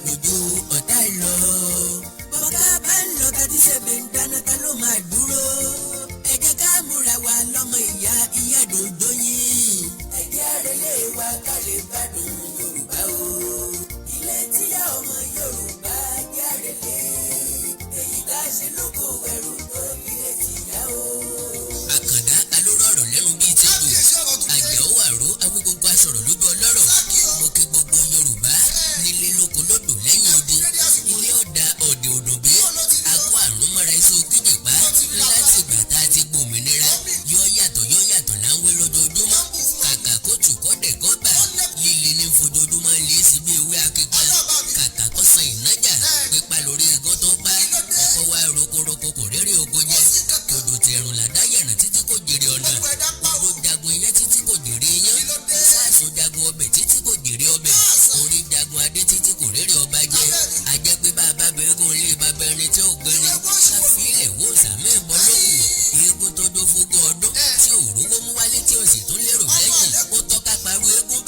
lójú ọ̀tá lọ. bọ́ká bá ń lọ tàbí ṣẹ̀bẹ̀ ń dáná ta ló máa dúró. ẹ jẹ́ ká múra wa lọ́mọ ìyá dòdò yín. ẹ jẹ́ àrẹ̀lé wa ká lè gbádùn Yorùbá o. ilé tíyá ọmọ Yorùbá jẹ́ àrẹ̀lé. èyí tá a ṣe lóko ẹrù tó ilé tíyá o. àkàndá alórọ̀rọ̀ lẹ́nu bíi ti tò. àjàó àró awígbogbo aṣọ̀rọ̀ lójú ọlọ́rọ̀. mo kí gbogbo Yorùbá nílé lóko lódò lẹ́yìn odi. ilé ọ̀dà ọ̀dẹ̀ òdòbé. akó àrùn mọ́ra iṣẹ́ òkìjìpá. láti ìgbà tá a ti gbòmìnira. yọ yàtọ̀ láńwé lójoojúmọ́. kàkà kó tù kọ́dẹ̀ kọ́gbà. líle ní fojoojúmọ́ lé sí bí ewé akíkan. kàkà kó san ìnájà. pípa lórí igun tó pa. ọkọ̀ wa rokoroko kò réré oko jẹ. kòdò tẹ̀rùn làdáyànà títí kò jèrè ọ̀nà. odò jagun iyán títí kò jèrè iyán. sáàsùn jagun ọbẹ̀ títí kò jèrè ọbẹ̀. orí jagun adé títí kò réré ọba jẹ. ajẹ́ pé bàbá bẹ́ẹ̀gùn lé bàbá ẹni tí ò gbẹ́ni. káfílẹ̀ wò sàmì ìbọn lókù. eégún tó dó fógún ọdún. tí ò rówó mú wálé tí ò sì tún lérò lẹ́yìn. ó tọ́ka parú eégún.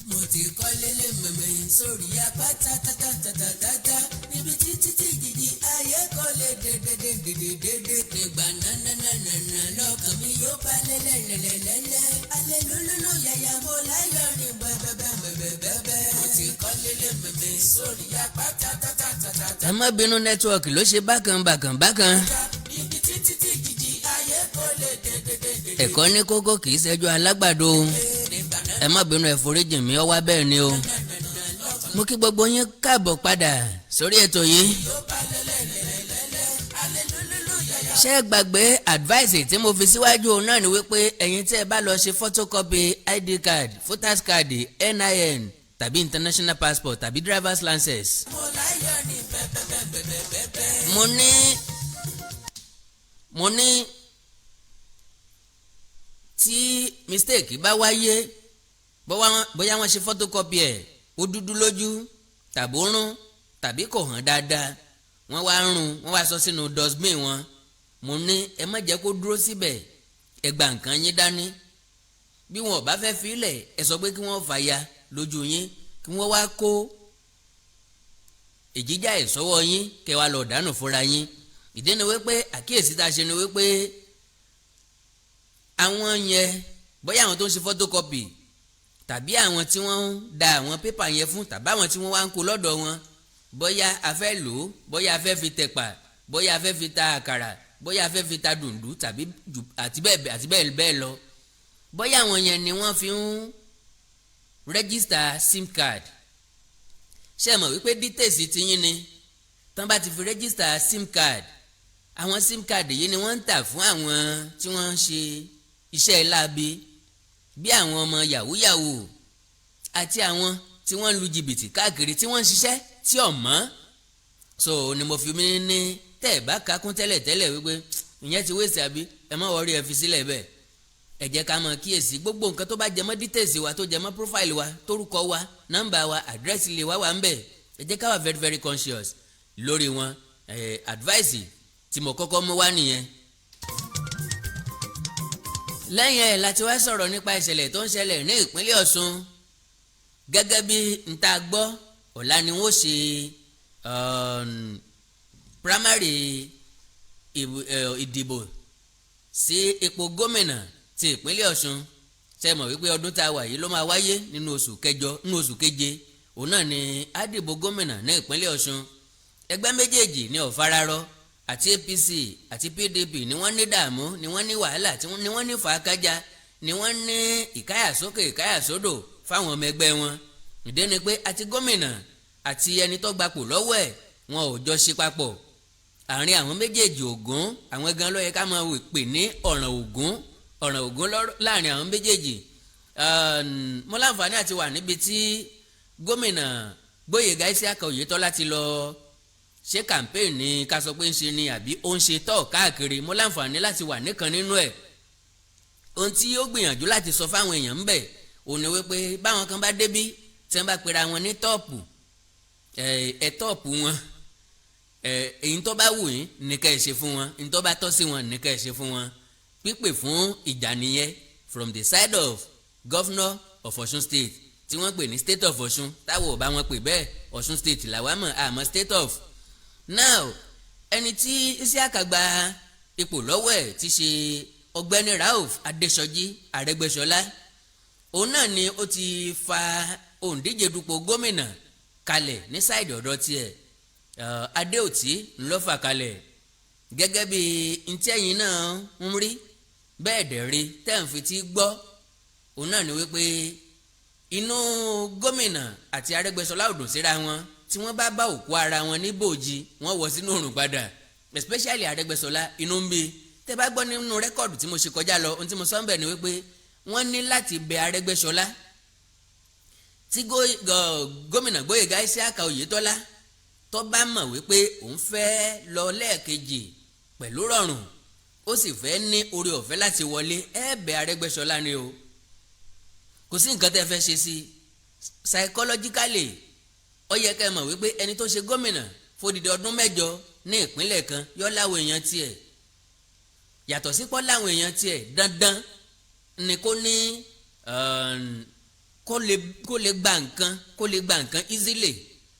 mo ti kọ́ lélẹ̀ mẹ̀mẹ̀ sórí apá tátátátátátá. níbi títí tí jìjì ayé kọ́ lè dédédédédédé. nígbà nánánánánà lọ́kàn mi yóò bá lẹ́lẹ́lẹ́lẹ́lẹ́. alẹ́ lólóló yàyà mo láyọ̀ ní bẹ́ẹ̀bẹ́ẹ̀bẹ́ẹ̀bẹ́ẹ̀. mo ti kọ́ lélẹ̀ mẹ̀mẹ̀ sórí apá tátátátátá. ẹ má bínú nẹ́tíwọ̀kì ló ṣe bákan. níbi títí tí jìjì ayé kọ́ lè dédédédédé. ẹ̀kọ́ ní kókó kì í ṣẹ́jú alágbàdo. ẹ má bínú ẹ foríjì mi ọwá bẹ́ẹ̀ ni o. mo kí gbogbo yín káàbọ̀ padà sórí ètò yìí. ṣé ẹ gbàgbé advice tí mo fi síwájú náà ni wípé ẹ̀yin tí ẹ bá lọ ṣe photocopy id card voters card NIN tàbí international passport tàbí driver's license. mo ní tí mistake bá wáyé bóyá wọ́n ṣe photocopy ẹ̀ ó dúdú lójú tàbí ó rún tàbí kò hàn dáadáa wọ́n wá sọ sínú dustbin wọn. mo ní ẹ má jẹ́ kó dúró síbẹ̀ ẹ gba nǹkan yín dání. bí wọn ò bá fẹ́ filẹ̀ ẹ sọ pé kí wọ́n fàya lójú yín kí wọ́n wá kó èjíjà ẹ̀ sọ́wọ́ yín kẹ́ wá lọ dànù fúnra yín. ìdí ni wípé àkíyèsí tá a ṣe ni wípé àwọn yẹn bóyá àwọn tó ń ṣe photocopy tàbí àwọn tí wọ́n ń da àwọn pépà yẹn fún tàbí àwọn tí wọ́n wá ń kó lọ́dọ̀ wọn bóyá a fẹ́ lò ó bóyá a fẹ́ fi tẹ̀pà bóyá a fẹ́ fi ta àkàrà bóyá a fẹ́ fi ta dùndú tàbí àti bẹ́ẹ̀ lọ bóyá àwọn yẹn ni wọ́n fi ń rẹ́gísítà sim card. ṣé ẹ mọ̀ wípé details ti yín ni tán bá ti fi rẹ́gísítà sim card àwọn sim card yìí ni wọ́n ń tà fún àwọn tí wọ́n ń ṣe iṣẹ́ láabi bí àwọn ọmọ yahoo àti àwọn tí wọ́n ń lu jìbìtì káàkiri tí wọ́n ń ṣiṣẹ́ tí ò mọ́. so ni mo fi mí ní tẹ́ ẹ̀ bá kakún tẹ́lẹ̀ wípé ìyẹn ti wéṣẹ̀ àbí ẹ má wọrí ẹ fi sílẹ̀ bẹ́ẹ̀. ẹ jẹ́ ká mọ̀ kíyèsí gbogbo nǹkan tó bá jẹmọ́ details wa tó jẹmọ́ profile wa tórúkọ wa nọ́mbà wa address ilé wa wà ń bẹ̀. ẹ jẹ́ ká wà very very conscious lórí wọn. advice tí mo kọ́kọ́ mú wá nìyẹn. lẹ́yìn ẹ̀ láti wá sọ̀rọ̀ nípa ìṣẹ̀lẹ̀ tó ń ṣẹlẹ̀ ní ìpínlẹ̀ Ọ̀ṣun. gẹ́gẹ́ bí n ta gbọ́ ọ̀la ni wọ́n ṣe primary ìdìbò sí ipò gómìnà ti ìpínlẹ̀ Ọ̀ṣun. ṣe mọ̀ wípé ọdún tá a wà yìí ló máa wáyé nínú oṣù keje òun náà ni á dìbò gómìnà ní ìpínlẹ̀ Ọ̀ṣun. ẹgbẹ́ méjèèjì ní ọ̀fararọ àti APC àti PDP ni wọ́n ní dààmú ni wọ́n ní wàhálà ni wọ́n ní fàákájà ni wọ́n ní ìkáyàsókè ìkáyàsódò fáwọn ọmọ ẹgbẹ́ wọn. ìdí ni pé àti gómìnà àti ẹni tó gbapò lọ́wọ́ ẹ̀ wọn ò jọ ṣe papọ̀. àárín àwọn méjèèjì Ògún àwọn gan ló yẹ ká máa pè ní ọ̀ràn Ògún láàrin àwọn méjèèjì. mo láǹfààní àti wà níbi tí gómìnà Gbóyèga Isiaka Oyètọ́lá ti lọ ṣe campaign ní ká sọ pé ń ṣe ni àbí ó ń ṣe tọ́ káàkiri. mo láǹfààní láti wà nìkan nínú ẹ̀. ohun tí ó gbìyànjú láti sọ fáwọn èèyàn ń bẹ̀ òun ni wípé báwọn kan bá débí tí wọ́n bá pera wọn ní tọ́ọ̀pù tọ́ọ̀pù wọn èyí tó bá wù yín ní ká ẹ ṣe fún wọn èyí tó bá tọ́ sí wọn ní ká ẹ ṣe fún wọn. pípè fún ìjà nìyẹn from the side of governor of Osun state tí wọ́n pè ní state of Osun táwọn ò bá wọn pè bẹ́ẹ̀ Osun state làwa mọ̀ àmọ́ state of. Now ẹni tí Isiaka gba ipò lọ́wọ́ ẹ̀ ti ṣe ọ̀gbẹ́ni Rauf Adésọjí Arẹ́gbẹ́ṣọlá, òun náà ni ó ti fa òǹdíje dupò gómìnà kalẹ̀ ní sáìdì ọ̀dọ̀ tiẹ̀. Adéòtí ńlọ́fà kalẹ̀ gẹ́gẹ́ bí ntí ẹ̀yin náà ń rí bẹ́ẹ̀ dẹ̀ rí tẹ́ ń fi ti gbọ́. Òun náà ni wípé inú gómìnà àti Arẹ́gbẹ́ṣọlá ò dùn síra wọn tí wọ́n bá bá òkú ara wọn ní bòójì wọ́n wọ̀ sínú òrùn padà, especially Arẹ́gbẹ́ṣọlá inú ń bí. Tẹ́ bá gbọ́ nínú rẹ́kọ̀dù tí mo ṣe kọjá lọ ohun tí mo sọ ń bẹ̀ ni wípé wọ́n ní láti bẹ Arẹ́gbẹ́ṣọlá tí gómìnà Gbóyèga Isiaka Oyètọ́lá tó bá mọ̀ wípé òun fẹ́ lọ lẹ́ẹ̀kejì pẹ̀lú rọrùn ó sì fẹ́ ní oore ọ̀fẹ́ láti wọlé ẹ bẹ Arẹ́gbẹ́ṣọlá ni o. Kò sí nǹkan tẹ́ fẹ́ ṣe sí psychologically ó yẹ kẹ́ mọ̀ wípé ẹni tó ṣe gómìnà fódìdí ọdún 7 ní ìpínlẹ̀ kan yọ láwọn èèyàn tiẹ̀ yàtọ̀ sí pọ́ láwọn èèyàn tiẹ̀ dandan ni kó ní kó lè gba nǹkan easily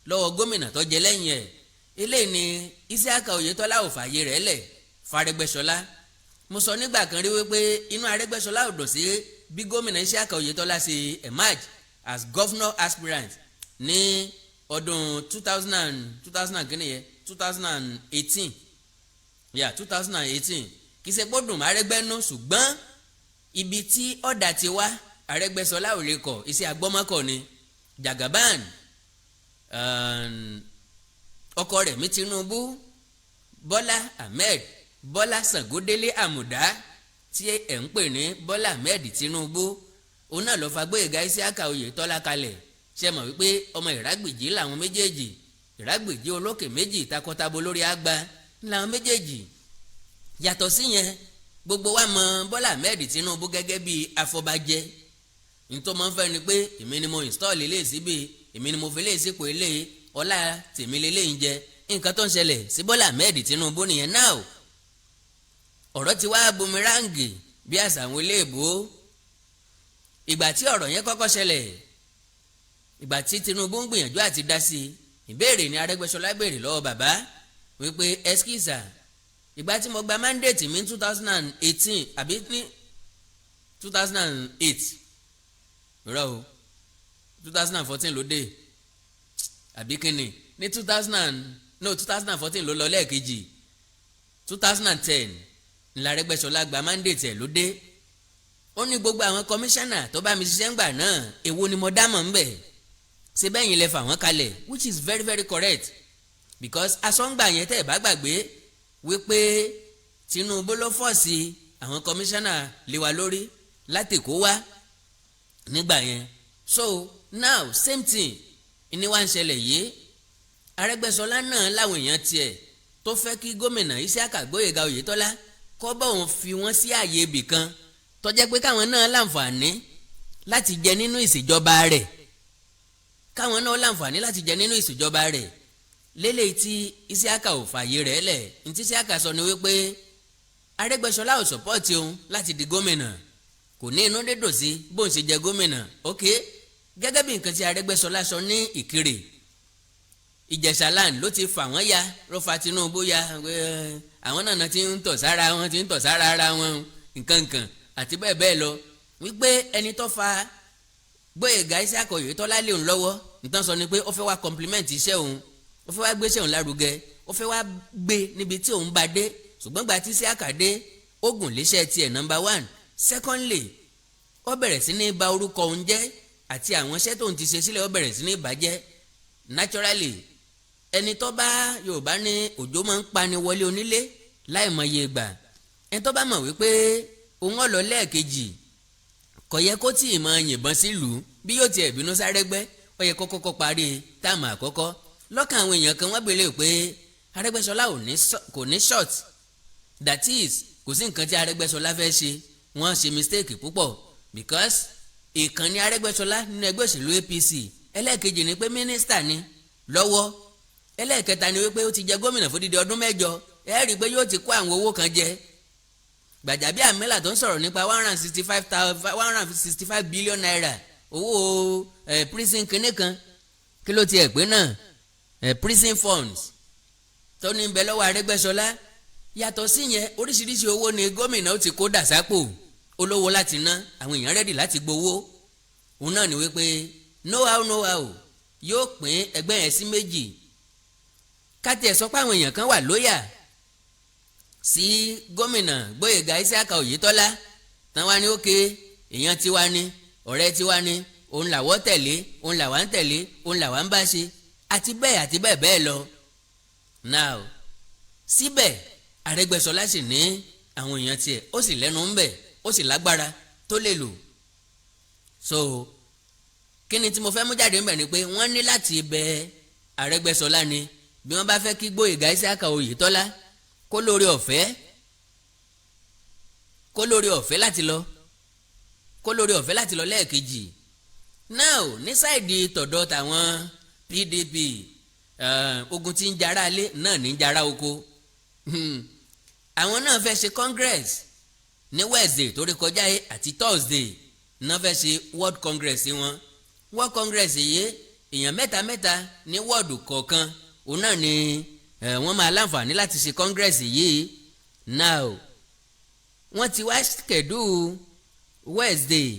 lọ́wọ́ gómìnà tó jẹ lẹ́yìn ẹ̀. Eléyìí ni Isiaka Oyètọ́lá ò fààyè rẹ̀ lẹ̀ f'Arẹ́gbẹ́ṣọlá. Mo sọ nígbà kan rí wípé inú Arẹ́gbẹ́ṣọlá ò dùn sí bí gómìnà Isiaka Oyètọ́lá ṣe emerge as governor aspirant ní ọdún 2018 kì í ṣe gbọ́dùn mọ́ Arẹ́gbẹ́nú ṣùgbọ́n ibi tí ọ̀dà ti wá Arẹ́gbẹ́ṣọlá ò lè kọ̀ iṣẹ́ agbọ́mọkọ̀ ni. Jagaban ọkọ rẹ̀ mi Tinubu Bọ́lá Ahmed Bọ́lá Ṣàngódélé Àmùdá tí ẹ̀ ń pè ní Bọ́lá Ahmed Tinubu òun náà ló fa Gbóyèga Isiaka Oyètọ́lá kalẹ̀. Ṣe mọ̀ wípé ọmọ Ìrágbèjì làwọn méjèèjì, Ìrágbèjì olókè méjì takọtabo lórí àgbà làwọn méjèèjì. Yàtọ̀ sí yẹn gbogbo wa mọ̀ Bọ́lá Ahmed Tinubu gẹ́gẹ́ bí afọbajẹ. Nítorí mo ń fẹ́ ni pé èmi ni mo install ilé síbi èmi ni mo fi lé sípò ilé ọlá tèmi lélẹ́yìn jẹ. Nǹkan tó ń ṣẹlẹ̀ sí Bọ́lá Ahmed Tinubu nìyẹn. Now ọ̀rọ̀ ti wá bumirangi bí àṣà àwọn iléèbó. Ìgbà tí ọ̀rọ̀ yẹn kọ́kọ́ ṣẹlẹ̀, ìgbà tí Tinubu ń gbìyànjú àti dá sí ìbéèrè ni Arẹ́gbẹ́ṣọlá béèrè lọ́wọ́ bàbá wípé ẹskísà ìgbà tí mo gba mandate mi ní 2018 àbí ní 2008 rọ o 2014 ló dé àbí kíni ní 2014 ló lọ lẹ́ẹ̀kejì 2010 ní Arẹ́gbẹ́ṣọlá gba mandate ẹ̀ ló dé. Ó ní gbogbo àwọn kọmíṣánná tó bá mi ṣiṣẹ́ ńgbà náà èwo ni mo dámọ̀ ńbẹ̀ ṣe bẹ́yìn lẹ fà wọ́n kalẹ̀, which is very very correct because asọ́ngbà yẹn tẹ́ ẹ̀ bá gbàgbé wípé Tinubu ló fọ́ọ̀sì àwọn kọmíṣánná lé wa lórí látèkó wá nígbà yẹn. So now same thing ni wá ń ṣẹlẹ̀ yìí. Arẹ́gbẹ́ṣọlá náà láwọn èèyàn tiẹ̀ tó fẹ́ kí gómìnà Isiaka Gbóyèga Oyètọ́lá kọ́ bá òun fi wọ́n sí ààyè ibì kan tó jẹ́ pé káwọn náà láǹfààní láti jẹ nínú ìṣèjọba rẹ̀ lélẹ́yìí tí Isiaka ò fààyè rẹ̀ lẹ̀. ní tí Isiaka sọ ni wípé Arẹ́gbẹ́ṣọlá ò sọ́pọ́ọ̀tì òun láti di gómìnà, kò ní inú dídùn sí bóun ṣe jẹ gómìnà. ok gẹ́gẹ́ bí nǹkan tí Arẹ́gbẹ́ṣọlá sọ ní Ìkirè Ìjẹ̀ṣà land ló ti fà wọ́n ya ló fa Tinubu ya àwọn náà ti ń tọ̀ sára ara wọn nǹkan àti bẹ́ẹ̀ bẹ́ẹ̀ lọ wípé ẹni tó fa Gbóyèga Isiaka Oyètọ́lá lé òun lọ́wọ́ nǹkan sọ ni pé ó fẹ́ wá compliment iṣẹ́ òun, ó fẹ́ wá gbé iṣẹ́ òun lárugẹ, ó fẹ́ wá gbé níbi tí òun bá dé. Ṣùgbọ́n gba tí Isiaka dé ó gùn léṣẹ́ tiẹ̀ number 1. Secondly ó bẹ̀rẹ̀ sí ní ba orúkọ òun jẹ́ àti àwọn iṣẹ́ tóun ti ṣe sílẹ̀ ó bẹ̀rẹ̀ sí ní bàjẹ́. Naturally ẹni tó bá Yorùbá ní òjò máa ń pani wọlé onílé láìmọye ìgbà. Ẹni tó bá mọ̀ wípé òun ọ̀lọ́ lẹ́ẹ̀kejì kò yẹ kó tí ì máa yìnbọn sílùú bí yóò tiẹ̀ bínú sárẹ́gbẹ́ ó yẹ kó kọ́kọ́ parí táàmù àkọ́kọ́. Lọ́kàn àwọn èèyàn kan wọ́n béèrè pé Arẹ́gbẹ́ṣọlá kò ní short, that is kò sí nǹkan tí Arẹ́gbẹ́ṣọlá fẹ́ ṣe, wọ́n ṣe mistake púpọ̀ because ìkànnì Arẹ́gbẹ́ṣọlá nínú ẹgbẹ́ òṣèlú APC, ẹlẹ́ẹ̀kejì ni pé mínísítà ni lọ́wọ́, ẹlẹ́ẹ̀kẹta ni wípé ó ti jẹ gómìnà fódìdí ọdún 7 ẹ rí i pé yóò ti kó àwọn owó kan jẹ. Gbajabiamila tó ń sọ̀rọ̀ nípa 165 billion naira owó prison kínní kan kí ló tiẹ̀ pé náà prison funds tó ní bẹ lọ́wọ́ Arẹ́gbẹ́ṣọlá. Yàtọ̀ sí yẹn oríṣiríṣi owó ni gómìnà ó ti kó dà sápò olówó láti ná àwọn èèyàn rẹ́dì láti gbowó. Òun náà ni wípé no how yóò pín ẹgbẹ́ yẹn sí méjì. Káti ẹ̀ sọ pé àwọn èèyàn kan wà lóyà sí gómìnà Gbóyèga Isiaka Oyètọ́lá tán wá ní òkè èèyàn tiwa ni ọ̀rẹ́ tiwa ni òun làwọ́ tẹ̀lé òun làwa ń tẹ̀lé òun làwa ń bá ṣe àti bẹ́ẹ̀ bẹ́ẹ̀ lọ. Now síbẹ̀ Arẹ́gbẹ́ṣọlá sì ní àwọn èèyàn tiẹ̀ ó sì lẹ́nu ń bẹ̀ ó sì lágbára tó lè lò. So kí ni tí mo fẹ́ mú jáde ń bẹ̀ ni pé wọ́n ní láti bẹ Arẹ́gbẹ́ṣọlá ni bí wọ́n bá fẹ́ kí Gbóyèga Isiaka Oyètọ́lá kó lórí ọ̀fẹ́ láti lọ lẹ́ẹ̀kejì. Now ní sáìdì tọ̀dọ̀ tàwọn PDP ogun tí ń jara alé náà ní jara oko. Àwọn náà fẹ́ ṣe congress ní Wednesday tó rí kọjá yìí àti Thursday náà fẹ́ ṣe world congress wọn. World congress yìí èèyàn mẹ́ta ní wọ́ọ̀dù kọ̀ọ̀kan òun náà ni wọ́n máa láǹfààní láti ṣe congress yìí. Now wọ́n ti wá schedule Wednesday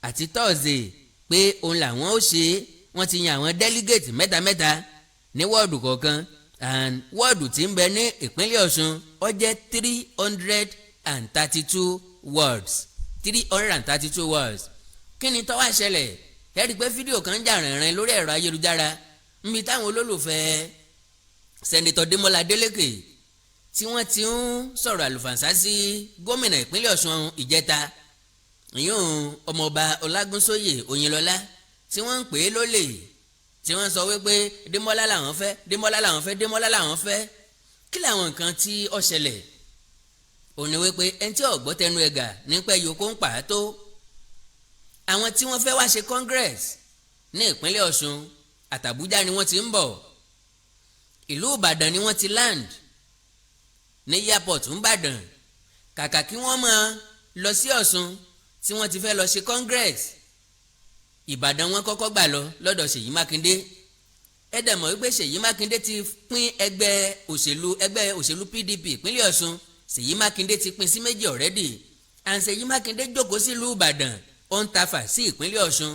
àti Thursday pé òun làwọn ó ṣe. Wọ́n ti yan àwọn delegate mẹ́ta ní wọ́ọ̀dù kọ̀ọ̀kan and wọ́ọ̀dù tí ń bẹ ní ìpínlẹ̀ Ọ̀ṣun ó jẹ́ 332 wards. Kí ni tó wá ṣẹlẹ̀? Ẹ rí i pé fídíò kan jà rìnrìn lórí ẹ̀rọ ayélujára níbi táwọn olólùfẹ́ sẹ́nitọ́ Démọ́lá Adélékè tí wọ́n ti ń sọ̀rọ̀ àlùfàǹsá sí gómìnà ìpínlẹ̀ Ọ̀ṣun ìjẹta ìyún ọmọọba Ọlágúnsóyè Oyinlọ́lá tí wọ́n ń pè é lólè tí wọ́n sọ wípé Démọ́lá làwọn fẹ́. Kí làwọn nǹkan tí ó ṣẹlẹ̀? Ó ní wípé ẹni tí ọ̀gbọ́ tẹnu ẹ̀gà nípẹ́ yòókù ń pa á tó. Àwọn tí wọ́n fẹ́ wá ṣe congress ní ìpínlẹ̀ Ọ̀ṣun àtàbújá ni wọ́n ti ń bọ̀. Ìlú Ìbàdàn ni wọ́n ti land ní airport ńbàdàn. Kàkà kí wọ́n máa lọ sí Ọ̀ṣun tí wọ́n ti fẹ́ lọ ṣe congress, Ìbàdàn wọn kọ́kọ́ gbà lọ lọ́dọ̀ Ṣèyí Mákindé. Ẹ dẹ̀ mọ̀ wípé Ṣèyí Mákindé ti pín ẹgbẹ́ òṣèlú PDP ìpínlẹ̀ Ọ̀ṣun. Ṣèyí Mákindé ti pín sí méjì already and Ṣèyí Mákindé jókòó sílùú Ìbàdàn ó ń tafà sí ìpínlẹ̀ Ọ̀ṣun.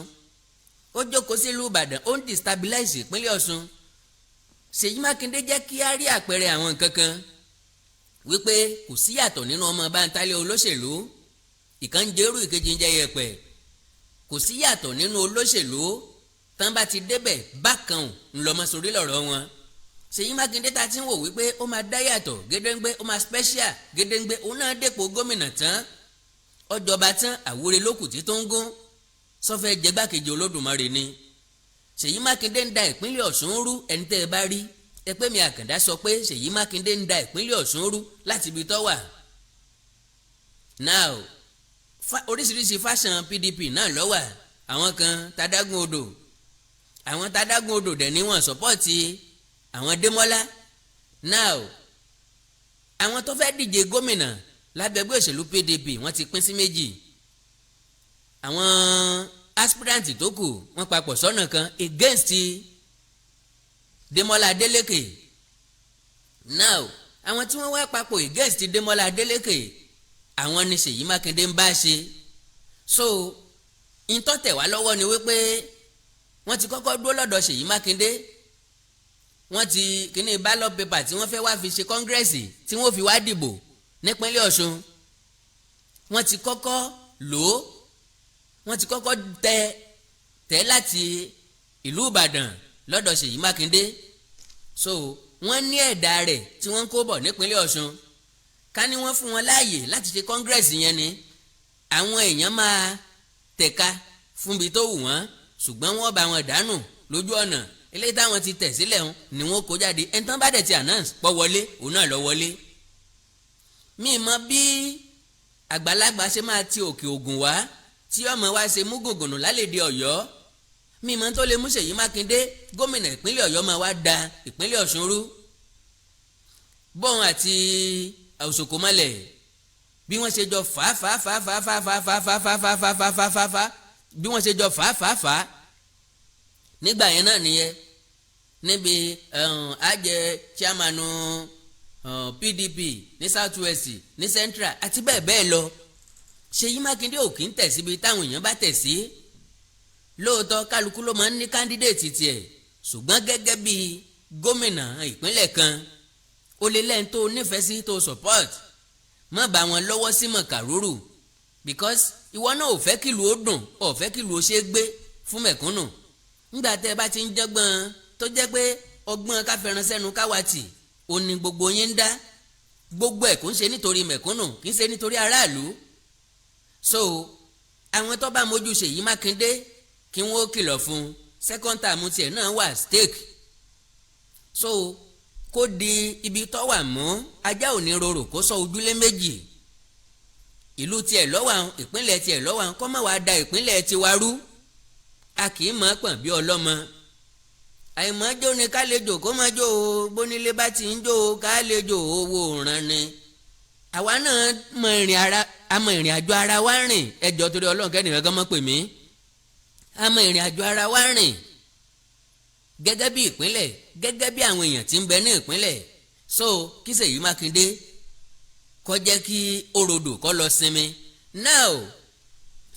Ó jókòó sílùú Ìbàdàn ó ń destabilize ìpínlẹ̀ Ọ̀ṣun. Ṣèyí Mákindé jẹ́ kí á rí àpẹẹrẹ àwọn nǹkan kan wípé kò síyàtọ̀ nínú ọmọ báńtálẹ̀ olóṣèlú, ìkan ń jẹ́rú ìkejì ń jẹ́ yẹpẹ̀. Kò síyàtọ̀ nínú olóṣèlú tán bá ti débẹ̀ bákan ńlọmọ sórí lọ́rọ̀ wọn. Ṣèyí Mákindé ta ti ń wò wípé ó máa dá yàtọ̀ gédéǹgbé ó máa special gédéǹgbé òun náà dépò gómìnà tán ọjọba tán àwúre lókùtì tó ń gún sọfẹ́ jẹgbákejì Olódùmarè ni. Ṣèyí Mákindé ń da ìpínlẹ̀ Ọ̀ṣun rú. ẹni tẹ́ ẹ bá rí ẹ pé mi Àkàndá sọ pé Ṣèyí Mákindé ń da ìpínlẹ̀ Ọ̀ṣun rú láti ibi tó wà. Now oríṣiríṣi fásán PDP náà ló wà. Àwọn kan tadágún odò dẹ̀ ni wọ́n sọ́pọ́ọ̀tì àwọn Démọ́lá. Now àwọn tó fẹ́ díje gómìnà lábẹ́gbẹ́ òṣèlú PDP wọ́n ti pín sí méjì. Àwọn aspirant tó kù wọ́n papọ̀ sọ́nà kan against Démọ́lá Adélékè. Now àwọn tí wọ́n wá papọ̀ against Démọ́lá Adélékè àwọn ni Ṣèyí Mákindé ń bá ṣe. So ìtọ́tẹ̀ wá lọ́wọ́ ni wípé wọ́n ti kọ́kọ́ dúró lọ́dọ̀ Ṣèyí Mákindé. Wọ́n ti kíní ballot paper tí wọ́n fẹ́ wá fi ṣe kọ́ngírẹ́sì tí wọ́n fi wá dìbò nípínlẹ̀ Ọ̀ṣun. Wọ́n ti kọ́kọ́ lò ó. Wọ́n ti kọ́kọ́ tẹ̀ láti ìlú Ìbàdàn lọ́dọ̀ Ṣèyí Mákindé. So wọ́n ní ẹ̀dà rẹ̀ tí wọ́n ń kó bọ̀ nípínlẹ̀ Ọ̀ṣun. Ká ní wọ́n fún wọn láàyè láti ṣe kọ́ngírẹ́sì yẹn ni àwọn èèyàn máa tẹ̀ka fúnbi tó wù wọ́n ṣùgbọ́n wọ́n bá wọn dànù lójú ọ̀nà. Eléyìí táwọn ti tẹ̀ sílẹ̀ ń ni wọ́n kó jáde. ẹni tán bá dẹ̀ ti announce pọ̀ wọlé òun náà lọ wọlé. Mi mọ bí àgbàlagbà ṣe máa ti òkè ògùn wá tí ọmọ wa ṣe mú gògùnù lálẹ́dẹ̀ Ọ̀yọ́. Mi mọ tó lè mú Ṣèyí Mákindé gómìnà ìpínlẹ̀ Ọ̀yọ́ máa wá da ìpínlẹ̀ Ọ̀ṣun rú. Bọ́ọ̀n àti Òṣòkòmọ́lẹ̀ bí wọ́n ṣe jọ fà bí wọ́n ṣe jọ fà nígbà yẹn náà nìyẹn níbi àjẹ chairmanu PDP ní South West ní Central àti bẹ́ẹ̀ bẹ́ẹ̀ lọ. Ṣèyí Mákindé ò kì í tẹ̀ síbi táwọn èèyàn bá tẹ̀ sí. Lóòótọ́ kálukú ló máa ń ní kándídéètì tiẹ̀ ṣùgbọ́n gẹ́gẹ́ bí gómìnà ìpínlẹ̀ kan ó lè lẹ́yìn tó nífẹ̀ẹ́ sí tó support má bá wọn lọ́wọ́ sí mọ̀kàrúrù because ìwọ náà ò fẹ́ kílù ó dùn ò fẹ́ kílù ó ṣe é gbé fún mẹ̀kúnnù. Nígbà tẹ́ ẹ bá ti ń jẹ́gbọ́n tó jẹ́ pé ọgbọ́n káfẹ́ràn sẹ́nu káwàtì ó ní gbogbo yín ń dá gbogbo ẹ̀ kò ń ṣe nítorí mẹ̀kúnnù kì í ṣe nítorí aráàlú. So àwọn tó bá mójú Ṣèyí Mákindé kí wọ́n ó kìlọ̀ fún second term tiẹ̀ náà wà stake. So kó di ibi tó wà mọ́ ajá ò ní rorò kó sọ ojúlé méjì ìlú tiẹ̀ lọ́wọ́ àwọn ìpínlẹ̀ tiẹ̀ lọ́wọ́ àwọn kó má wàá da ìpínlẹ̀ tiwa rú. A kì í mọ̀ pọ̀n bí ọlọ́mọ àìmọ́jó ni kálejò kó má jó o bónílé bá ti ń jó o kálejò owó ràn ni. Àwa náà mọ ìrìn àjò ara wa rìn ẹjọ́ torí Ọlọ́run kẹ́nìkan kan mọ̀ pè mí a mọ ìrìn àjò ara wa rìn gẹ́gẹ́ bí ìpínlẹ̀ gẹ́gẹ́ bí àwọn èèyàn tí ń bẹ ní ìpínlẹ̀. So kí Ṣèyí Mákindé kó jẹ́ kí ó rodò kó lọ sinmi. Now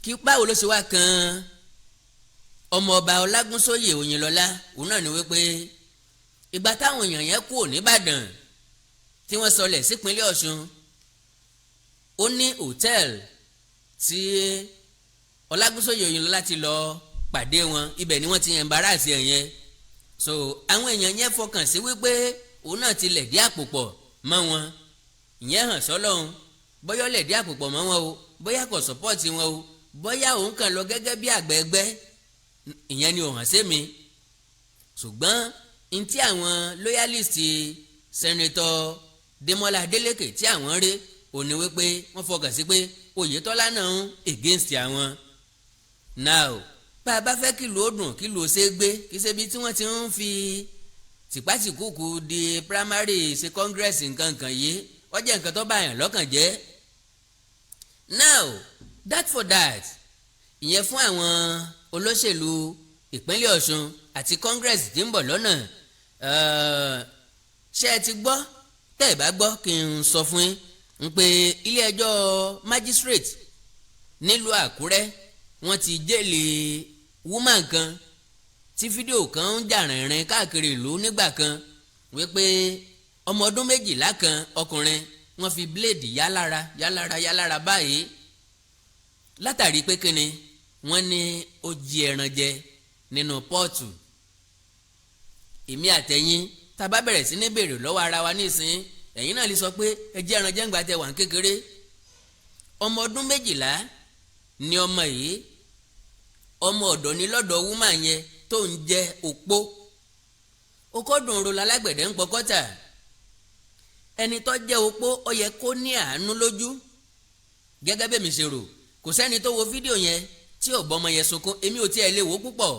kí báwo ló ṣe wá kan ọmọọba Ọlágúnsóyè Òyìnlọ́lá òun náà ni wípé ìgbà táwọn èèyàn yẹn kú n'Íbàdàn tí wọ́n sọlẹ̀ sípínlẹ̀ Ọ̀ṣun ó ní hòtẹ́ẹ̀lì tí Ọlágúnsóyè Òyìnlọ́lá ti lọ pàdé wọn ibẹ̀ ni wọ́n ti embarrass ẹ̀ yẹn. So àwọn èèyàn yẹn fọkàn sí wípé òun náà ti lẹ̀dí àpò pọ̀ mọ́ wọn ìyẹn hàn sọ́lọ́run bóyá lẹ̀dí àpò pọ̀ mọ́ wọn o bóyá kò sọ́pọ́ọ̀tì wọn o bóyá òun kàn lọ gẹ́gẹ́ bí àgbẹ̀gbẹ́ ìyẹn ni ò hàn sí mi. Ṣùgbọ́n n tí àwọn loyalist sẹ́nitọ́ Démọ́lá Adélékè tí àwọn rí òní wípé wọ́n fọkàn sí pé Oyètọ́lá náà ń against àwọn. Now bá a bá fẹ́ kí ló dùn kí ló ṣe gbé kí ṣe bí tí wọ́n ti ń fi tìpátìkúùkù di primary ṣe congress nǹkan kan yìí wọ́n jẹ́ nǹkan tó bá yàn lọ́kàn jẹ́. Now that for that ìyẹn fún àwọn olóṣèlú ìpínlẹ̀ Ọ̀ṣun àti congress tí ń bọ̀ lọ́nà ṣé ẹ ti gbọ́ tẹ́ ẹ bá gbọ́ kí n sọ fún yín ń pé ilé ẹjọ́ magistrate nílùú Àkúrẹ́ wọ́n ti jẹ́lé woman kan tí fídíò kan ń jà rìnrìn káàkiri ìlú nígbà kan wípé ọmọ ọdún 12 kan ọkùnrin wọ́n fi bíléèdì yálára báyìí látàrí pé kíni wọ́n ní ó jí ẹran jẹ nínú pọ́ọ̀tù. Èmi àtẹ̀yìn tá a bá bẹ̀rẹ̀ sí ní béèrè lọ́wọ́ ara wa nísìnyí ẹ̀yin náà lè sọ pé ẹ jí ẹran jẹ ńgbà tẹ́ wà ń kékeré. Ọmọ ọdún 12 ni ọmọ yìí ọmọ ọ̀dọ̀ ni lọ́dọ̀ wúmà yẹn tó ń jẹ́ opó. Okòdùn ro lálágbẹ̀dẹ̀ ń pọkọ́tà ẹni tó jẹ́ opó ó yẹ kó ní àánú lójú gẹ́gẹ́ bẹ́ẹ̀ mi ṣe rò. Kò sẹ́ni tó wo fídíò yẹn tí ò bọ́mọ yẹn sunkún. Èmi ò tiẹ̀ lè wò ó púpọ̀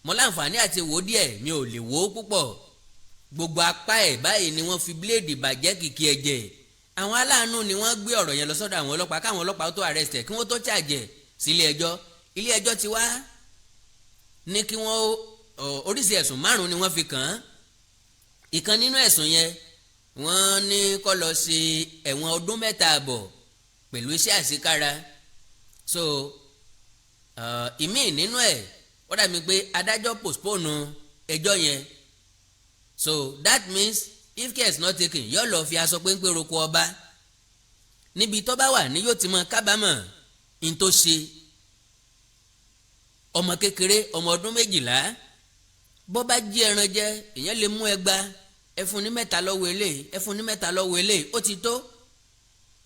mo láǹfààní àti wò ó díẹ̀ mi ò lè wò ó púpọ̀. Gbogbo apá ẹ̀ báyìí ni wọ́n fi bíléèdì bàjẹ́ kìkì ẹ̀jẹ̀. Àwọn aláàánú ni wọ́n gbé ọ̀rọ̀ yẹn lọ sọ́dọ̀ àwọn ọlọ́pàá káwọn ọlọ́pàá tó arrest ẹ̀ kí wọ́n tó charge sílé ẹjọ́. Ilé ẹjọ́ ti wá ní kí wọ́n oríṣi ẹ̀sùn 5 ni wọ́n fi kàn án. Ìkan nínú ẹ̀sùn yẹn wọ́n ní kó lọ sí ẹ̀wọ̀n ọdún 3 àbọ̀ pẹ̀lú iṣẹ́ àṣekára. So ìmíì nínú ẹ̀ ó dàbí pé adájọ́ postpone ẹjọ́ yẹn. So that means if care is not taken yóò lọ fi aṣọ péńpé roko ọba níbi tó bá wà ní yóò ti mọ kábàámọ̀ ní tó ṣe. Ọmọ kékeré ọmọ ọdún 12 bó bá jí ẹran jẹ èèyàn lè mú ẹgba ẹfun ní 3 lọ́wọ́ eléyìí ẹfun ní 3 lọ́wọ́ eléyìí ó ti tó.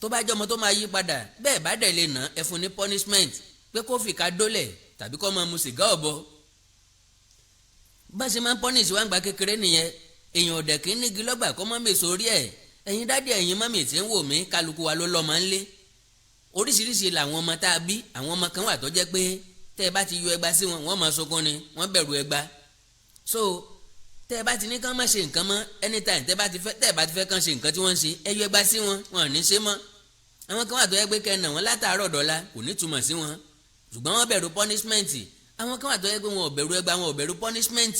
Tó bá jẹ́ ọmọ tó máa yí padà bẹ́ẹ̀ bá dẹ̀ lè nà ẹfun ní punishment pé kó fìkà dólẹ̀ tàbí kó máa mu sìgá ọ̀bọ. Bá ṣe máa ń pọ́nìṣì wá ń gba kékeré nìyẹn. Èèyàn ọ̀dẹ̀ kì í nígi lọ́gbà kó mọ́ mèso orí ẹ̀. Ẹ̀yin dádì ẹ̀yin mọ́mì tí ń wò mí kálukú wa ló lọ́mọ ńlé. Oríṣiríṣi làwọn ọmọ tá a bí. Àwọn ọmọ kan wà tó jẹ́ pé tẹ́ ẹ bá ti yọ ẹgba sí wọn wọ́n máa sunkún ni wọ́n bẹ̀rù ẹgba. So tẹ́ ẹ bá ti ní kán má ṣe nǹkan mọ́ anytime tẹ́ ẹ bá ti fẹ́ kán ṣe nǹkan tí wọ́n ń ṣe ẹ yọ ẹgba sí wọn wọn ò ní ṣe mọ́. àwọn kan wà tó yẹ pé kẹ́ nà wọ́n látàárọ̀ dọ́là kò ní túmọ̀ sí wọn ṣùgbọ́n wọ́n bẹ̀rù punishment. àwọn kan wà tó yẹ pé wọn ò bẹ̀rù ẹgbàá wọn ò bẹ̀rù punishment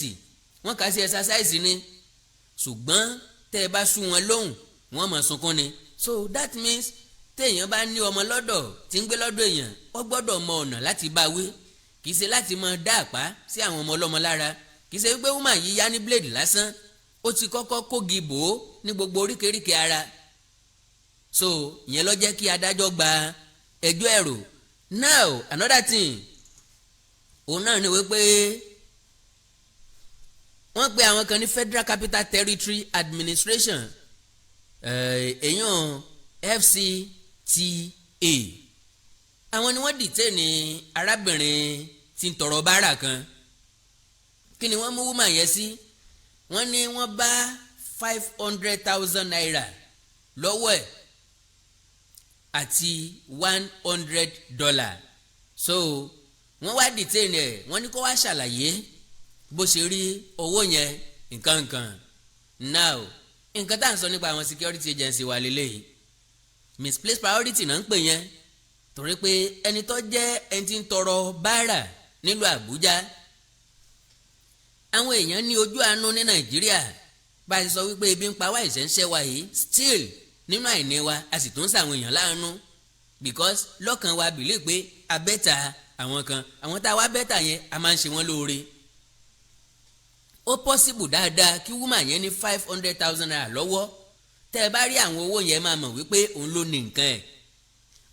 wọ́n kà sí exercise ni ṣùgbọ́n tẹ́ ẹ bá sú wọn lóhùn wọ́n máa sunkún ni. So that means téèyàn bá ní ọmọ lọ́dọ̀ tí ń gbé lọ́dọ̀ èèyàn ó gbọ́dọ̀ mọ ọ̀nà láti bá wí kì í ṣe láti máa dá àpá sí àwọn ọmọ ọlọ́mọ lára kì í ṣe wípé woman yìí yá ní blade lásán ó ti kọ́kọ́ kógi bò ó ní gbogbo oríkèéríkèé ara. So ìyẹn ló jẹ́ kí adájọ́ gba ẹjọ́ ẹ̀rò. Now another thing òun náà ni wípé wọ́n pe àwọn kan ní Federal Capital Territory Administration èèyàn FCTA. àwọn ni wọ́n dìtẹ́ẹ̀nì arábìnrin tí ń tọrọ báárà kan. kí ni wọ́n mú woman yẹn sí? wọ́n ní wọ́n bá 500,000 naira lọ́wọ́ ẹ̀ àti $100. So wọ́n wá dìtẹ́ẹ̀nì ẹ̀ wọ́n ní kó wá ṣàlàyé bó ṣe rí owó yẹn nǹkan. Now nǹkan tá à ń sọ nípa àwọn security agency wa lélẹ́yìí misplaced priority náà ń pè yẹn torí pé ẹni tó jẹ́ ẹni tí ń tọrọ báárà nílùú Àbújá àwọn èèyàn ní ojú àánú ní Nàìjíríà bá a ti sọ wípé ebi ń pa wá ìṣẹ́ńṣẹ́ wa yìí still nínú àìní wa a sì tún ṣàwọn èèyàn láàánú because lọ́kàn wa bìlẹ̀ pé a bẹ́tà àwọn kan àwọn tá a wá bẹ́tà yẹn a máa ń ṣe wọ́n lóore. ó possible dáadáa kí woman yẹn ní 500,000 naira lọ́wọ́ tẹ́ ẹ bá rí àwọn owó yẹn máa mọ̀ wípé òun ló ní nǹkan ẹ̀.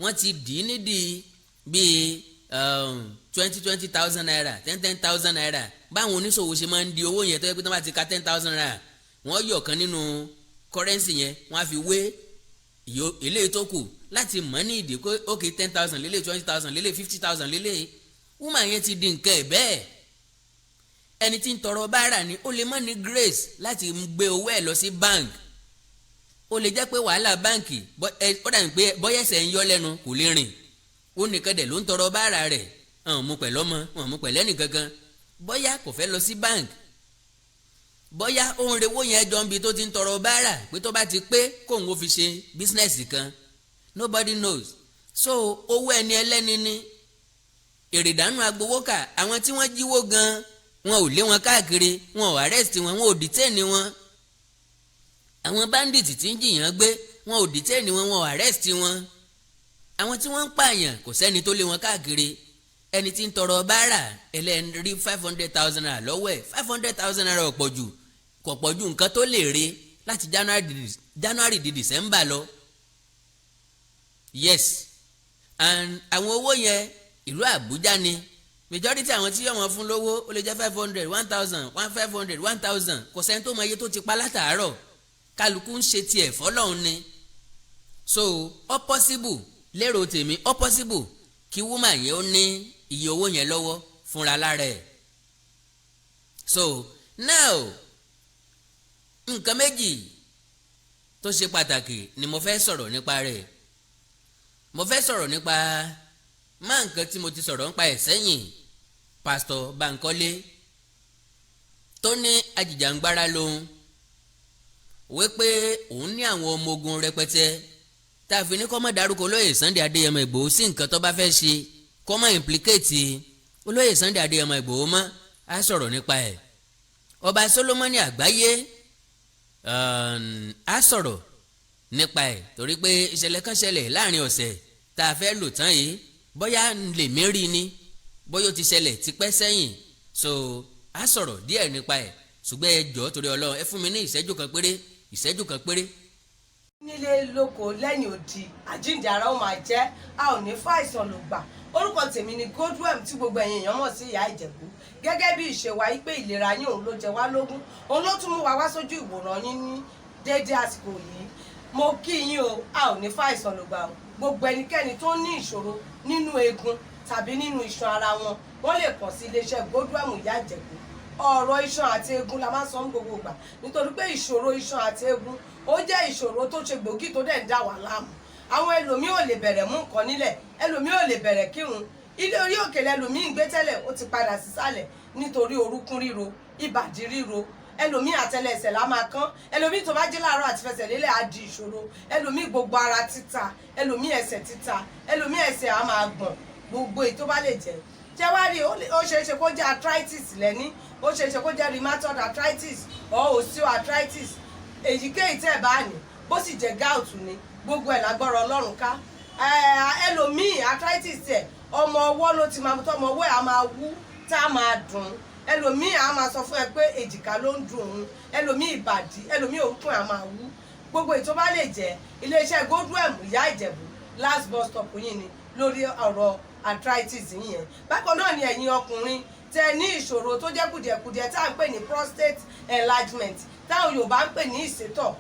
wọ́n ti dì í nídìí bíi 20,000 naira 10,000 naira báwọn oníṣòwò ṣe máa ń di owó yẹn tó yẹ pé tó bá ti ka 10,000 naira wọ́n yọ̀ kan nínú kọ́rẹ́nsì yẹn wọ́n á fi wé eléyìí tó kù láti mọ̀ ní ìdí pé ok 10,000 lélẹ̀ 20,000 lélẹ̀ 50,000 lélẹ̀ woman yẹn ti di nǹkan ẹ̀ bẹ́ẹ̀. ẹni tí ń tọrọ báárà ni ó lè má ní grace láti gbé owó ẹ̀ lọ sí bank. ó lè jẹ́ pé wàhálà báǹkì ó dàbí pé bọ́yẹ̀sẹ̀ ń yọ lẹ́nu kò lè rìn ó nìkan dẹ̀ ló ń tọrọ báárà rẹ̀ hàn mú pẹ̀lú ọmọ hàn mú pẹ̀lú ẹnìkankan bọ́yá kò fẹ́ lọ sí bank bọ́yá òun rewó yẹn jọ ń bi tó ti ń tọrọ báárà pé tó bá ti pé kóun ó fi ṣe bísínẹ́sì kan nobody knows. So owó ẹni ẹlẹ́ni ní èrè dànù agbowókà àwọn tí wọ́n jíwó gan wọn ò lé wọn káàkiri wọn ò arrest wọn wọn ò detain wọn. àwọn bandit tí ń jìyàn gbé wọn ò detain wọn wọn ò arrest wọn. àwọn tí wọ́n ń pààyàn kò sẹ́ni tó lé wọn káàkiri. ẹni tí ń tọrọ báárà ẹlẹ́ni rí 500,000 naira lọ́wọ́ ẹ̀ 500,000 naira ọ̀pọ̀ jù kò pọ̀ ju nǹkan tó lè rí láti January di December lọ. Yes and àwọn owó yẹn ìlú Àbújá ni majority àwọn tí yọ̀wọ̀n fún lówó ó lè jẹ́ 500 1,000 500 1,000 kò sẹ́ni tó mọ iye tó ti pa látàárọ̀ kálukú ń ṣe tiẹ̀ fọlọ́run ni. So ó possible lérò tèmi ó possible kí woman yẹn ó ní iye owó yẹn lọ́wọ́ fúnra lára ẹ̀. So now nǹkan méjì tó ṣe pàtàkì ni mo fẹ́ sọ̀rọ̀ nípa rẹ̀. mo fẹ́ sọ̀rọ̀ nípa máa nǹkan tí mo ti sọ̀rọ̀ nípa ẹ̀ sẹ́yìn Pastor Bankole tó ní ajìjàngbara lòun wípé òun ní àwọn ọmọ ogun rẹpẹtẹ tá a fi ní kó má dárúkọ olóyè Sunday Adéyẹmọ Ìgbòho sí nǹkan tó bá fẹ́ ṣe kó má implicate olóyè Sunday Adéyẹmọ Ìgbòho mọ́ á sọ̀rọ̀ nípa ẹ̀. ọba Solomoni àgbáyé á sọ̀rọ̀ nípa ẹ̀ torí pé ìṣẹ̀lẹ̀ kan ṣẹlẹ̀ láàrin ọ̀sẹ̀ tá a fẹ́ lò tán yìí bóyá lè mérí ni bóyá ó ti ṣẹlẹ̀ tipẹ́ sẹ́yìn so á sọ̀rọ̀ díẹ̀ nípa ẹ̀ ṣùgbọ́n ẹ jọ̀ọ́ torí Ọlọ́run ẹ fún mi ní ìṣẹ́jú kan péré. nílé lóko lẹ́yìn odi àjíǹde ara ó máa jẹ́ a ò ní fàìsàn ló gbà orúkọ tèmi ni Godwem tí gbogbo ẹ̀yin èèyàn mọ̀ sí ìyá Ìjẹ̀bú gẹ́gẹ́ bí ìṣe wa pé ìlera yín òun ló jẹ wá lógún òun ló tún mú wa wá sójú ìwòran yín ní déédéé àsìkò yìí mo kí yín o a ò ní fàìsàn ló gbà o gbogbo ẹnikẹ́ni tó ní ìṣòro nínú eegun tàbí nínú iṣan ara wọn wọ́n lè kàn sí iléeṣẹ́ Godwem ìyá Ìjẹ̀bú ọ̀rọ̀ iṣan àti eegun la máa ń sọ ní gbogbo ìgbà nítorí pé ìṣòro iṣan àti eegun ó jẹ́ ìṣòro tó ṣe gbòógì tó dẹ̀ ń dà wá láàmú àwọn ẹlòmíì ò lè bẹ̀rẹ̀ mú nǹkan nílẹ̀ ẹlòmíì ò lè bẹ̀rẹ̀ kírun ilé orí òkè lẹlòmíì ń gbé tẹ́lẹ̀ ó ti padà sísàlẹ̀ nítorí orúkún ríro ìbàdí ríro ẹlòmíì àtẹlẹsẹ̀ la máa kán, ẹlòmíì tó bá jí láàárọ̀ àti fẹsẹ̀ lélẹ̀ á di ìṣòro, ẹlòmíì gbogbo ara títa, ẹlòmíì ẹsẹ̀ títa, ẹlòmíì ẹsẹ̀ á máa gbọ̀n, gbogbo èyí tó bá lè jẹ́. Ṣé wá rí ó ṣeé ṣe kó jẹ́ arthritis lẹ́ní, ó ṣeé ṣe kó jẹ́ rheumatoid arthritis or osteoarthritis, èyíkéyìí tẹ́ bá ní, bó sì jẹ́ gout ni, gbogbo ẹ̀ lágbára Ọlọ́run ká. Ẹlòmíì arthritis ẹ̀ ọmọ ọwọ́ ló ti máa mú, tọmọ ọwọ́ ẹ̀ á máa wú tá a máa dùn, ẹlòmíì á máa sọ fún ẹ pé èjìká ló ń dùn òun, ẹlòmíì ìbàdí, ẹlòmíì orúnkún á máa wú. Gbogbo èyí tó bá lè jẹ́, iléeṣẹ́ Godwem Ìyá Ìjẹ̀bú last bus stop yìí ni lórí ọ̀rọ̀ arthritis yìnyẹn. Bákan náà ni ẹ̀yin ọkùnrin tẹ ní ìṣòro tó jẹ́ kùdìẹ̀kùdìẹ̀ tá à ń pè ní prostate enlargement, táwọn Yorùbá ń pè ní ìsétọ̀.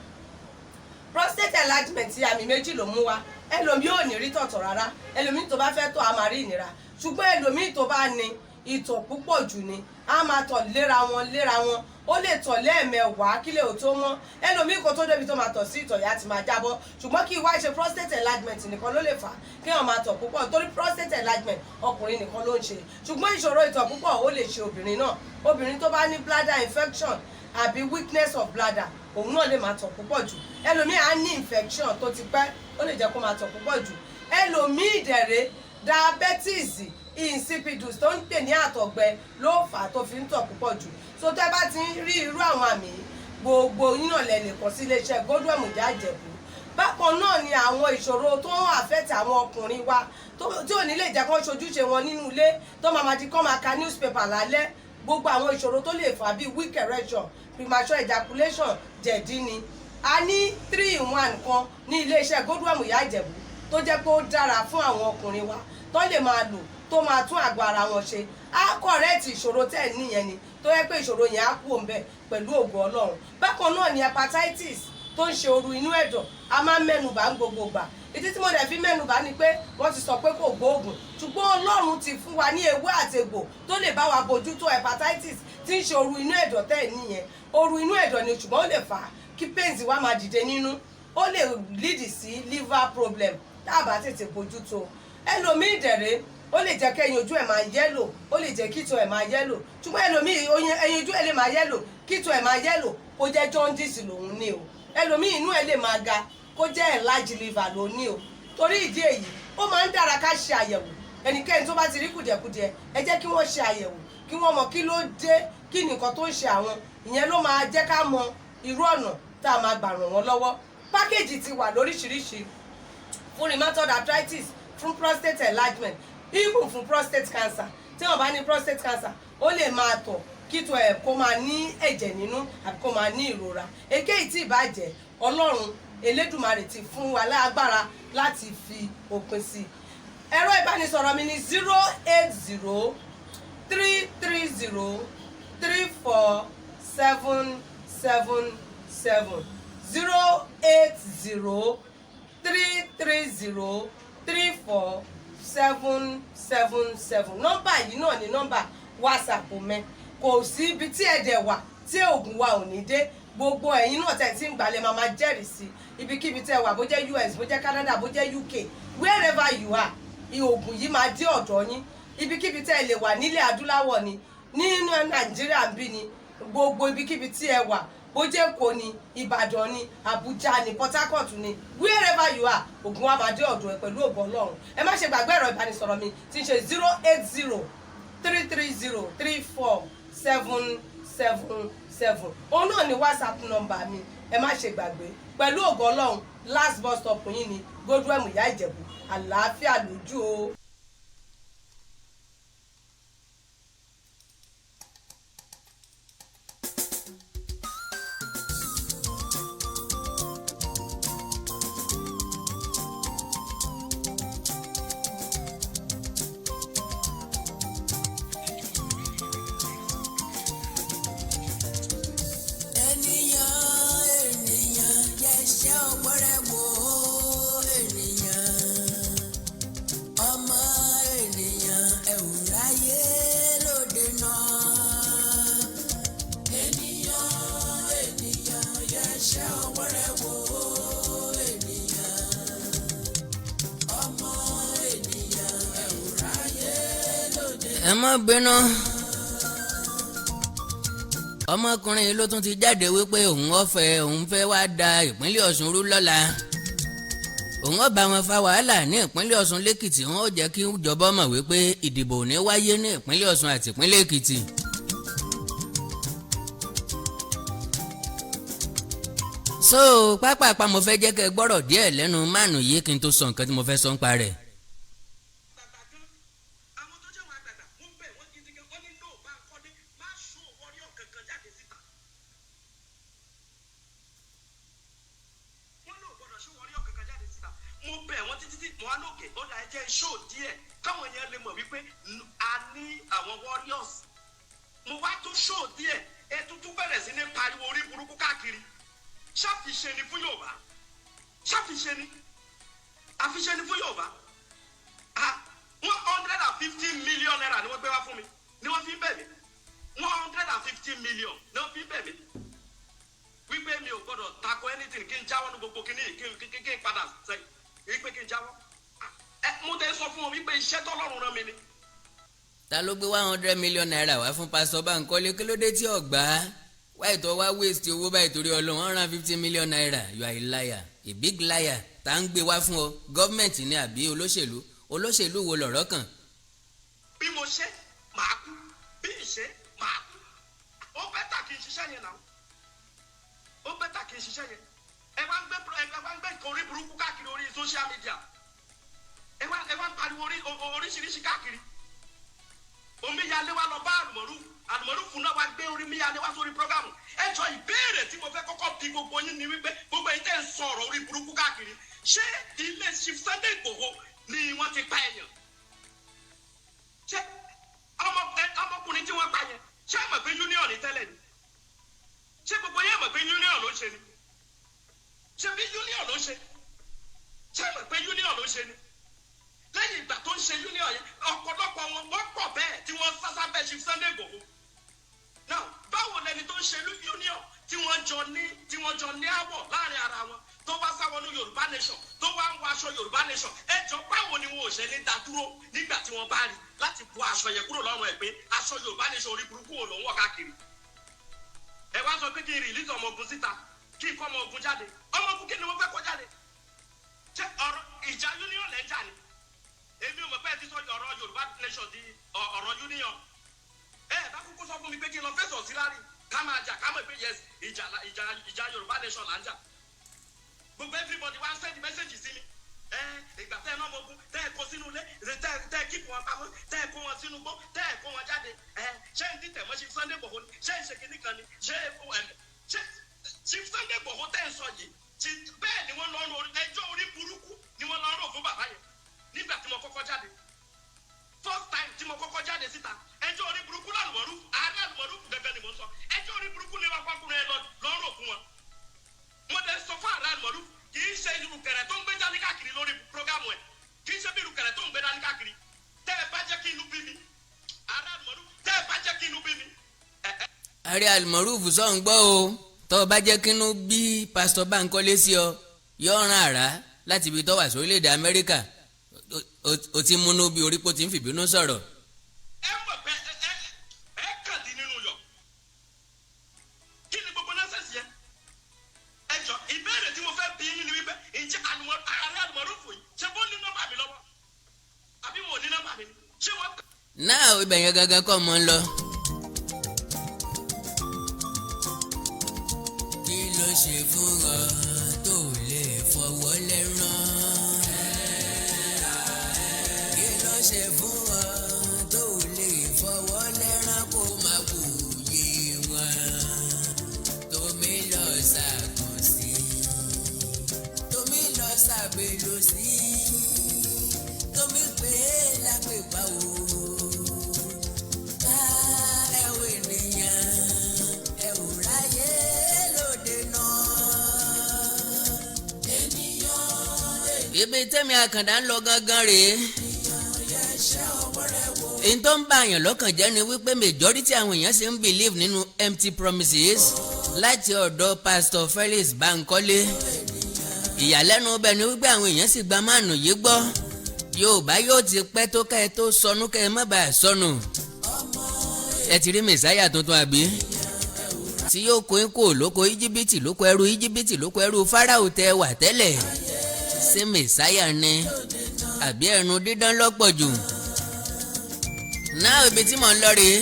Prostate enlargement àmì méjì ló mú wá, ẹlòmíì ò ní rí tọ̀tọ̀ rárá, ẹlòmíì tó bá fẹ́ tọ̀ á máa rí ìnira, ṣùgbọ́n ẹlòmíì tó bá ní ìtọ̀ púpọ̀ jù ni á máa tọ̀ léra wọn, ó lè tọ̀ lẹ́ẹ̀mẹwàá kílẹ̀ ò tó mọ́, ẹlòmíì kò tó débi tó máa tọ̀ sí ìtọ̀ yá ti máa jábọ́. Ṣùgbọ́n kí wá ṣe prostate enlargement nìkan ló lè fà kí wọ́n máa tọ̀ púpọ̀, torí prostate enlargement ọkùnrin nìkan ló ń ṣe, ṣùgbọ́n ìṣòro ìtọ̀ púpọ̀ ó lè ṣe obìnrin náà. Obìnrin tó bá ní bladder infection àbí weakness of bladder, òun náà lè máa tọ̀ púpọ̀ jù. Ẹlòmíì á ní infection tó ti pẹ́, ó lè jẹ́ kó máa tọ̀ púpọ̀ jù. Ẹlòmíì dẹ̀rẹ̀ diabetes insipidus tó ń pè ní àtọ̀gbẹ ló fà á tó fi ń tọ̀ púpọ̀ jù. So tẹ́ bá ti ń rí irú àwọn àmì gbogbo yín náà lẹ lè kàn sí iléeṣẹ́ Godwem Ìyá Ìjẹ̀bú. Bákan náà ni àwọn ìṣòro tó ń àfẹ́tì àwọn ọkùnrin wa tí ò ní lè jẹ́ kó ṣojúṣe wọn nínú ilé, tó máa di kó máa ka newspaper lálẹ́, gbogbo àwọn ìṣòro tó lè fà bíi weak erection, premature ejaculation, jẹ̀dí ni. A ní 3-in-1 kan ní iléeṣẹ́ Godwem Ìyá Ìjẹ̀bú tó jẹ́ pé ó dára fún àwọn ọkùnrin wa tó lè máa lò, tó máa tún àgọ́ ara wọn ṣe. Á kọ̀rẹ́ẹ̀tì ìṣòro tẹ̀ níyẹn ni, tó yẹ pé ìṣòro yẹn á kú òǹbẹ pẹ̀lú ògo Ọlọ́run. Bákan náà ni hepatitis tó ń ṣe ooru inú ẹ̀dọ̀, a máa ń mẹ́nubà ń gbogbo gbà. Ìdí tí mo dẹ̀ fi mẹ́nubà ni pé wọ́n ti sọ pé kò gbóògùn, ṣùgbọ́n Ọlọ́run ti fún wa ní ewé àti egbò tó lè bá wa bójútó hepatitis tí ń ṣe ooru inú ẹ̀dọ̀ tẹ̀ níyẹn. Ooru inú ẹ̀dọ̀ ni, ṣùgbọ́n ó lè fà á kí pains wa máa dìde nínú, ó lè lead sí liver problem tá a bá tètè bójútó. Ẹlòmíì dẹ̀rẹ̀ ó lè jẹ́ kí ẹyin ojú ẹ̀ máa yẹ́lò, ó lè jẹ́ kíto ẹ̀ máa yẹ́lò, ṣùgbọ́n ẹlòmíì ẹyin ojú ẹ̀ lè máa yẹ́lò, kíto ẹ̀ máa yẹ́lò, kó jẹ́ jaundice lòun ní o. Ẹlòmíì inú ẹ̀ lè máa ga, kó jẹ́ enlarged liver ló ní o. Torí ìdí èyí ó máa ń dára ká ṣe àyẹ̀wò. Ẹnikẹ́ni tó bá ti rí kùdìẹ̀kùdìẹ̀, ẹ jẹ́ kí wọ́n ṣe àyẹ̀wò, kí wọ́n mọ kí ló dé, kí nìkan tó ń ṣe àwọn, ìyẹn ló máa jẹ́ ká mọ irú ọ̀nà tá a máa gbà ràn wọ́n lọ́wọ́. Pákéjì ti wà lóríṣiríṣi fún rheumatoid arthritis, fún prostate enlargement, even fún prostate cancer. Tí wọ́n bá ní prostate cancer, ó lè máa tọ̀ kíto ẹ̀ kó máa ní ẹ̀jẹ̀ nínú àbí kó máa ní ìrora. Èkéyìí tí ìbàjẹ́ Ọlọ́run Elédùmarè ti fún wa lágbára láti fi òpin sí. Ẹ̀rọ ìbánisọ̀rọ̀ mi ni 080 330 34777 080 330 34777. Nọ́mbà yìí náà ni nọ́mbà WhatsApp mi. Kò sí ibi tí ẹ̀dẹ̀ wà tí oògùn wa ò ní dé. Gbogbo ẹ̀yin náà tẹ̀ tí ń gbalẹ̀ máa jẹ́rìí sí ibikíbi tẹ́ wà, bó jẹ́ US, bó jẹ́ Canada, bó jẹ́ UK, wherever you are, oògùn yìí máa dé ọ̀dọ̀ yín. Ibikíbi tẹ́ lè wà nílẹ̀ adúláwọ̀ ni, nínú Nàìjíríà ń bí ni, gbogbo ibikíbi tí ẹ wà, bó jẹ́ Èkó ni, Ìbàdàn ni, Àbújá ni, Port Harcourt ni, wherever you are, oògùn wa máa dé ọ̀dọ̀ ẹ pẹ̀lú ògo Ọlọ́run. Ẹ má ṣe gbàgbé ẹ̀rọ ìbánisọ̀rọ̀ mi tí ń ṣe 080 330 34777. Òun náà ni WhatsApp nọ́mbà mi, ẹ má ṣe gbàgbé. Pẹ̀lú ògo Ọlọ́run, last bus stop yín ni Godwem Ìyá Ìjẹ̀bú. Àlàáfíà lójú o. Ẹ má bínú ọmọkùnrin yìí ló tún ti jáde wípé òun fẹ́ wá da ìpínlẹ̀ Ọ̀ṣun rú lọ́la. òun ó bá wọn fa wàhálà ní ìpínlẹ̀ Ọ̀ṣun lẹ́kìtì. òun ó jẹ́ kí ìjọba mọ̀ wípé ìdìbò ò ní wáyé ní ìpínlẹ̀ Ọ̀ṣun àti ìpínlẹ̀ Èkìtì. so pápápá mo fẹ́ jẹ́ kẹ́ gbọ́rọ̀ díẹ̀ lẹ́nu máàlù yìí kí n tó sọ nǹkan tí mo fẹ́ sọ ń pa rẹ̀. ṣó díẹ̀ káwọn yẹn lè mọ̀ wípé a ní àwọn warriors. mo wá tún ṣó díẹ̀ ètùtù bẹ̀rẹ̀ sí ní pariwo orí burúkú káàkiri. ṣàfiṣe ni fún Yorùbá, ṣàfiṣe ni àfiṣe ni fún Yorùbá. 150 million naira ni wọ́n gbé wá fún mi ni wọ́n fi ń bẹ̀ mí. 150 million ni wọ́n fi ń bẹ̀ mí. wípé mi ò gbọ́dọ̀ tako anything kí n jáwọ́ ní gbogbo kí n padà sẹ́yìn wípé kí n jáwọ́. mo tẹ́ sọ fún wọn wípé iṣẹ́ tọ́lọ́run rán mi ni. ta ló gbé 100 million naira wá fún pásítọ̀ Bankole kí ló dé tí ọ̀gbá wáyé tó wá waste owó báyìí torí Ọlọ́run 150 million naira you are a liar a big liar. tá ń gbé wá fún ọ gọ́ọ̀mẹ̀ntì ni àbí olóṣèlú wo lọ̀rọ̀ kàn. bí mo ṣe máa kú bí ìṣe máa kú ó bẹ́tà kí n ṣiṣẹ́ yẹn náà ó bẹ́tà kí n ṣiṣẹ́ yẹn. ẹ wá ń gbé orí burúkú káàkiri orí social media. ẹ wá ń pariwo oríṣiríṣi káàkiri. omíyalé wa lọ bá àlùmọ̀rú fún náà wá gbé orí míyalé wá sórí prógámù. ẹ jọ ìbéèrè tí mo fẹ́ kọ́kọ́ bí gbogbo yín ni wípé gbogbo yín tẹ́ ń sọ̀rọ̀ orí burúkú káàkiri ṣé ilé Chief Sunday Igboho ni wọ́n ti pa èèyàn? ṣé ọmọkùnrin tí wọ́n pa yẹn ṣé ẹ mọ̀ pé union ni tẹ́lẹ̀ ni? ṣé gbogbo yín mọ̀ pé union ló ń ṣe ni? ṣé bí union ló ń ṣe? ṣé ẹ mọ̀ pé union ló ń ṣe ni? lẹ́yìn ìgbà tó ń ṣe union yẹn ọ̀pọ̀lọpọ̀ wọn wọ́n pọ̀ bẹ́ẹ̀ tí wọ́n sásá bẹ́ẹ̀ Chief Sunday Igboho. now báwo lẹni tó ń ṣe union tí wọ́n jọ ní àwọ̀ láàrin ara wọn tó wá sáwọnú Yorùbá nation tó wá ń wọ aṣọ Yorùbá nation ẹ jọ báwo ni wọn ò ṣe ní dá dúró nígbà tí wọ́n bá rí láti bu aṣọ yẹn kúrò lọ́rùn ẹ̀ pé aṣọ Yorùbá nation orí burúkú wò ló ń wọ̀ káàkiri. ẹ wá sọ pé kí n release ọmọ ogun síta kí n kọ́ ọmọ ogun jáde ọmọ ogun kí ni mo fẹ́ kó jáde? ṣé ọ̀rọ̀ ìjà union lẹ́ ń jà ni? èmi ò mọ̀ pé ẹ ti sọ ọ̀rọ̀ Yorùbá nation di ọ̀rọ̀ union. ẹ bá kúkú sọ fún mi pé kí n lọ fẹsọ̀ sí láàrin ká máa jà ká mọ̀ pé yes ìjà Yorùbá nation là ń jà. gbogbo everybody wá send message sí mi. ìgbà tẹ́ ẹ náà mọ ogun tẹ́ ẹ kó sínú ilé tẹ́ ẹ kíkù wọn pamọ́ tẹ́ ẹ kó wọn sínú gbó tẹ́ ẹ kó wọn jáde. ṣé ń dìtẹ̀ mọ́ Chief Sunday Igboho ni ṣé ń ṣe kinní kan ni ṣé Chief Sunday Igboho tẹ́ ẹ sọ yìí bẹ́ẹ̀ ni wọ́n lọ́rùn ẹjọ́ orí burúkú ni wọ́n lọ́rùn fún bàbá yẹn nígbà tí mo kọ́kọ́ jáde first time tí mo kọ́kọ́ jáde síta ẹjọ́ orí burúkú lálùmọ́rú ààrẹ àlùmọ́rú gẹ́gẹ́ ni mo sọ ẹjọ́ orí burúkú ni wọ́n fọkùnrin ẹ lọ́rùn fún wọn. mo lè sọ fún ààrẹ àlùmọ́rú kì í ṣe ìrùkẹ̀rẹ̀ tó ń gbé dání káàkiri lórí prógámù ẹ̀ kì í ṣe bí ìrùkẹ̀rẹ̀ tó ń gbé dání káàkiri tẹ́ ẹ bá jẹ́ kí inú bí mi ààrẹ àlùmọ́rú tẹ́ ẹ bá jẹ́ kí inú bí mi. ààrẹ àlùmọ́rú fùsọ̀ ń gbọ́ o tọ́ ọ bá jẹ́ kí inú bí pásítọ̀ Bankole sí ọ yọ ọ̀ràn àrá láti ibi tó wà sórílẹ̀-èdè Amẹ́ríkà o ti múnú bí orí pò tí ń fìbínú sọ̀rọ̀. ẹ mọ̀ pé ẹ kàn dín nínú yọ kí ni gbogbo náà ṣẹ̀ṣì yẹn. ẹ jọ ìbéèrè tí mo fẹ́ bí yín ni wípé ǹjẹ́ ààrẹ àlùmọ́rú fò yìí ṣé bó ní nọ́mbà mi lọ́wọ́ àbí wọn ò ní nọ́mbà mi ni ṣé wọ́n. náà ibẹ̀ yẹn gangan kọ́ mọ́ ń lọ. kí ló ṣe fún ọ tó lè fọwọ́ lẹ́rán? ṣe fún ọ tó lè fọwọ́ lẹ́rán kó má wòye wọn. tómi lọ ṣàkàn sí tómi lọ ṣàgbélò sí tómi pé lápèpá o. ká ẹ̀wọ̀ ènìyàn ẹ̀wò ráyé lóde náà. ènìyàn. ibi tẹ́mi àkàndá ń lọ gangan rèé. èyí tó ń bá àyàn lọ́kàn jẹ́ ni wípé majority àwọn èèyàn ṣe ń believe nínú empty promises láti ọ̀dọ̀ pastor Felix Bankole. ìyàlẹ́nu bẹ́ẹ̀ ni wípé àwọn èèyàn sì gba máàlù yìí gbọ́. Yorùbá yóò ti pẹ́ tó ká ẹ tó sọnù ká ẹ má bàa sọnù. ẹ ti rí mẹ̀sáyà tuntun àbí? tí yóò kó ikú lóko íjíbítì lóko ẹrú íjíbítì lóko ẹrú fáráò tẹ wà tẹ́lẹ̀ ṣé mẹ̀sáyà ni àbí ẹnu dídán lọ́pọ̀ jù. náà ibi tí mò ń lọ rèé.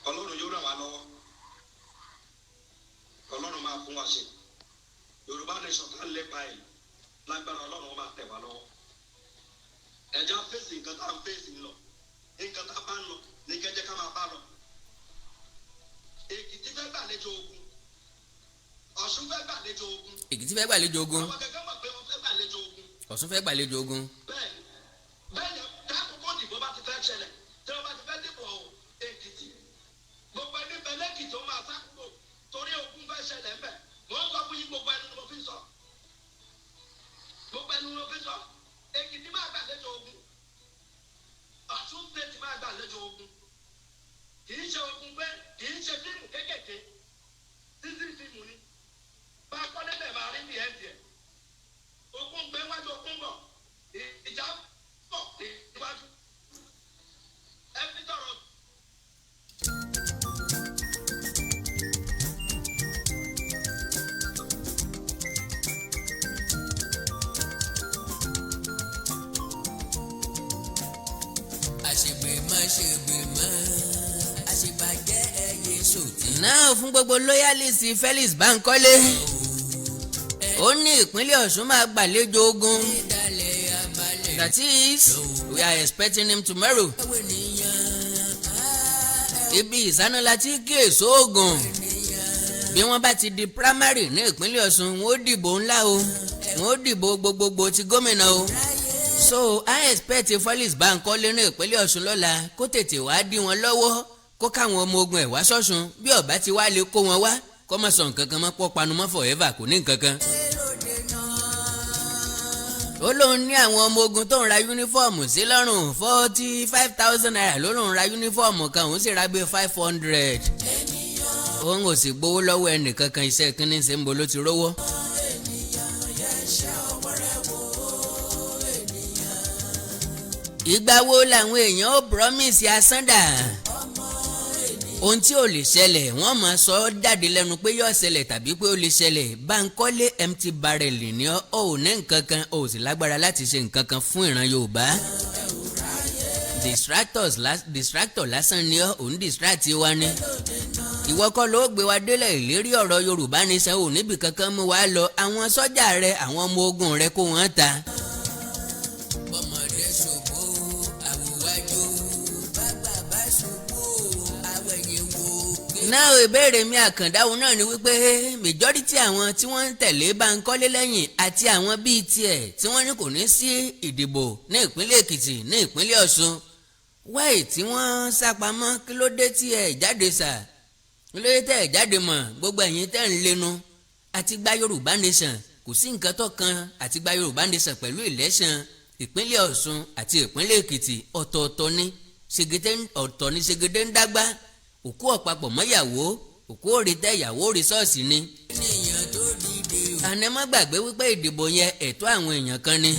Ọlọ́run yóò ràn wá lọ́wọ́, Ọlọ́run máa fún wa ṣe. Yorùbá nation tá lépa ẹ̀ lágbára Ọlọ́run máa tẹ̀ wá lọ́wọ́. Ẹja fèsì nǹkan tá à ń fèsì lọ, nǹkan tá a bá ń lọ ní kẹ́jẹ́ ká máa bá lọ. Èkìtì fẹ́ gbàlejò ogun, Ọ̀ṣun fẹ́ gbàlejò ogun. Èkìtì fẹ́ gbàlejò ogun. Àwọn gẹ́gẹ́ mọ̀ pé wọ́n fẹ́ gbàlejò ogun. Ọ̀ṣun fẹ́ gbàlejò ogun. Bẹ́ẹ̀ ni táàkùkù òdìbò bá ti fẹ́ ṣẹlẹ̀ tí wọ́n bá ti fẹ́ dìbò Èkìtì. Gbogbo ẹni bẹ̀lẹ́kì tó máa sá kúrò torí ogun fẹ́ ṣẹlẹ̀ ń bẹ̀. Wọ́n sọ fún yín gbogbo ẹnu ni mo fi sọ. Gbogbo ẹnu ni mo fi sọ. Èkìtì máa gbàlejò ogun. Ọ̀ṣun state máa gbàlejò ogun. Kì í ṣe ogun pé kì í ṣe fíìmù kéékèèké. Sísí fíìmù ni. Bá a kọ́ lébẹ̀ máa rí ní ẹ̀ǹdì ẹ̀. Ogun gbé wájú ogun bọ̀. Ìjà bọ̀ níwájú. Ẹ fi tọrọ. àṣebàjẹ́ ẹyẹ sòtì. náà fún gbogbo loyalist Felix Bankole ó ní ìpínlẹ̀ Ọ̀ṣun máa gbàlejò ogun. That is, we are expecting him tomorrow. Ibi ìsánála tí kí èso oògùn bí wọ́n bá ti di primary ní ìpínlẹ̀ Ọ̀ṣun wọ́n ó dìbò ńlá o wọ́n ó dìbò gbogbogbò ti gómìnà o. So I expect Felix Bankole ní ìpínlẹ̀ Ọ̀ṣun lọ́la kó tètè wá dí wọn lọ́wọ́ kó káwọn ọmọ ogun ẹ̀ wá sọ́ṣun bí ọ̀bá ti wá lè kó wọn wá kó má sọ nǹkan kan mọ́ pọ́ panumọ́ forever kò ní nǹkan kan. Ó lóun ní àwọn ọmọ ogun tó ń ra yúnífọ́ọ̀mù sí lọ́rùn 45,000 naira ló lóun ra yúnífọ́ọ̀mù kan òun sì ra bí 500. Òun ò sì gbowó lọ́wọ́ ẹnìkankan iṣẹ́ kínní ṣe ń bo ló ti rówó. Ìgbà wo làwọn èèyàn ó promise asánda ohun tí ò lè ṣẹlẹ̀ wọ́n máa sọ ọ́ jáde lẹ́nu pé yóò ṣẹlẹ̀ tàbí pé ó lè ṣẹlẹ̀. Bankole empty barrel ni ọ́ ò ní nǹkan kan ò sì lágbára láti ṣe nǹkan kan fún ìran Yorùbá. Distractor lásán ni ọ́ òun distract wa ni. Ìwọ kọ́ ló gbé wa délẹ̀ ìlérí ọ̀rọ̀ Yorùbá ní sẹ́ ò níbi kankan mú wa lọ àwọn sọ́jà rẹ àwọn ọmọ ogun rẹ kó wọ́n ta. Náà ìbéèrè mi àkàndáhùn náà ni wípé majority àwọn tí wọ́n ń tẹ̀lé Bankole lẹ́yìn àti àwọn bíi tiẹ̀ tí wọ́n ní kò ní sí ìdìbò ní ìpínlẹ̀ Èkìtì ní ìpínlẹ̀ Ọ̀ṣun wáì tí wọ́n sápamọ́ kí ló dé tí ẹ̀ jáde sà kí ló dé tẹ́ ẹ̀ jáde mọ̀ gbogbo ẹ̀yin tẹ́ ń lẹ́nu àti gba Yorùbá nation kò sí nǹkan tó kan àti gba Yorùbá nation pẹ̀lú election ìpínlẹ̀ Ọ̀ṣun àti ìpínlẹ̀ Èkìtì ọ̀tọ̀ọ̀tọ̀ ni ṣègede ń dágbá òkú ọ̀pápọ̀ mọ́yàwó òkú òrìtẹ́ ìyàwó rìsọ́ọ̀sì ni. àná má gbàgbé wípé ìdìbò yẹn ẹ̀tọ́ àwọn èèyàn kan ni.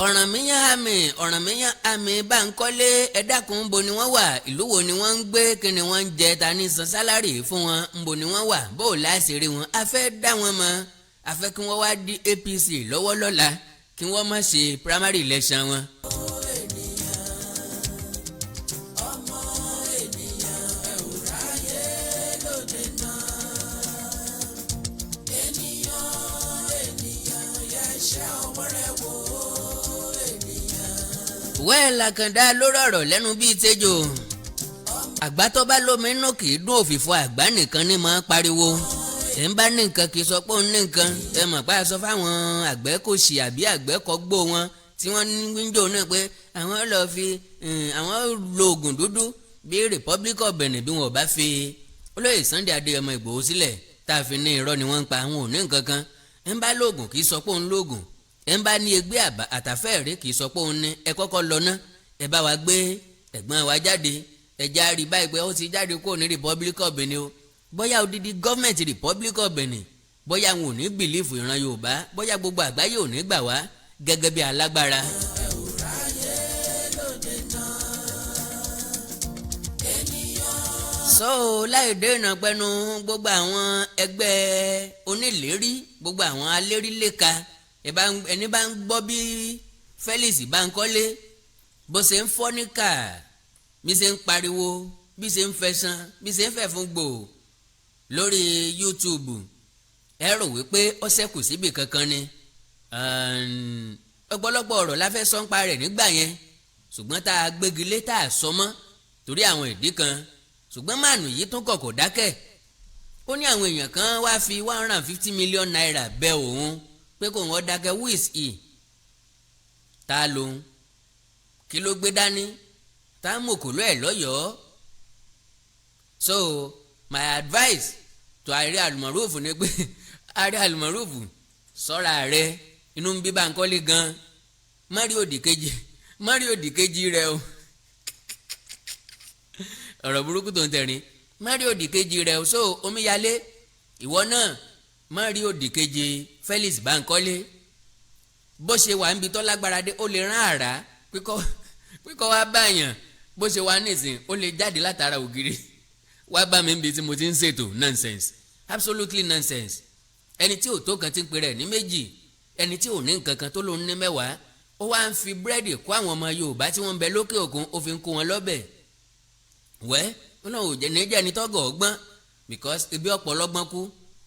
Ọ̀rànmíyàn àmì Bankole ẹ dákun ńbo ni wọ́n wà ìlú wo ni wọ́n ń gbé kí ni wọ́n ń jẹ ta ní san sálárì fún wọn ńbo ni wọ́n wà bó o láṣìírí wọn a fẹ́ dá wọn mọ̀ a fẹ́ kí wọ́n wá di APC lọ́wọ́ lọ́la kí wọ́n má ṣe primary election wọn. wẹ́ẹ̀ làkàndá lórí ọ̀rọ̀ lẹ́nu bíi tẹ́jọ́ àgbà tó bá lómi inú kì í dún òfìfo àgbà nìkan ní máa pariwo ẹ̀ ń bá ní nǹkan kì í sọ pé òun ní nǹkan ẹ mọ̀ pé a sọ fáwọn àgbẹ̀ kò ṣì àbí àgbẹ̀ kọ́ gbó wọn tí wọ́n ń jò náà pé àwọn lọ fi àwọn lo oògùn dúdú bí Republic of Benin bí wọn ò bá fi olóyè Sunday Adéyẹmọ Ìgbòho sílẹ̀ tá a fi ní irọ́ ni wọ́n ń pa àwọn ò ní nǹkan kan ẹ̀ ń bá lóògùn kì í sọ pé òun lóògùn ẹ̀ ń bá ní egbé àtàfẹ́ẹ̀rí kì í sọ pé òun ní ẹ kọ́kọ́ lọ ná ẹ bá wa gbé ẹ̀gbọ́n wa jáde ẹ já rí báyìí pé ó ti jáde kúrò ní Republic of Benin o bóyá odidi gọ́ọ̀mẹ̀ntì Republic of Benin bóyá wọn ò ní bìlífù ìran Yorùbá bóyá gbogbo àgbáyé ò ní gbà wá gẹ́gẹ́ bí alágbára. so láì dènà pẹnu gbogbo àwọn ẹgbẹ́ onílérí gbogbo àwọn aléríléka ẹni bá ń gbọ́ bí Felix Bankole bó ṣe ń fọ́ níkà bí ṣe ń pariwo bí ṣe ń fẹ̀sán bí ṣe ń fẹ̀ fún gbò lórí YouTube ẹ rò wípé ó ṣẹ́kù síbi kankan ni ọ̀pọ̀lọpọ̀ ọ̀rọ̀ la fẹ́ sọ ń pa rẹ̀ nígbà yẹn ṣùgbọ́n tá a gbégi lé tá a sọ mọ́ torí àwọn ìdí kan ṣùgbọ́n máàlù yìí tún kọ̀ kò dákẹ́ ó ní àwọn èèyàn kan wá fi 150 million naira bẹ òun pé kò wọ́n dákẹ́ who is he ta lòun kí ló gbé dání tá a mọ̀ kò lọ́ ẹ̀ lọ́yọ̀ọ́ so my advice to Ààrẹ Almaroof ni pé Ààrẹ Almaroof sọ́ra rẹ inú ń bí Bankole gan Mario òdìkejì rẹ o ọ̀rọ̀ burúkú tó ń tẹ̀rín Mario òdìkejì rẹ o so omíyalé ìwọ náà Mario òdìkejì Felix Bankole bó ṣe wà níbi tó lágbára dé ó lè rán àrá píkọ́ wá báyàn bó ṣe wà nísìn ó lè jáde látara ògiri wá bá mi níbi tí mo ti ń ṣètò nonsense absolutely nonsense ẹni tí ò tó kan ti ń pè rẹ̀ ní méjì ẹni tí ò ní nǹkan kan tó ló ń ní mẹ́wàá ó wá ń fi búrẹ́dì kó àwọn ọmọ Yorùbá tí wọ́n ń bẹ lókè òkun ó fi ń kó wọn lọ́bẹ̀ wẹ́ ó náà ò jẹ́ níjẹ́ ẹni tọ́gọ̀ ọgbọ́n because ibi ọ̀pọ̀ ọlọ́gbọ́n kú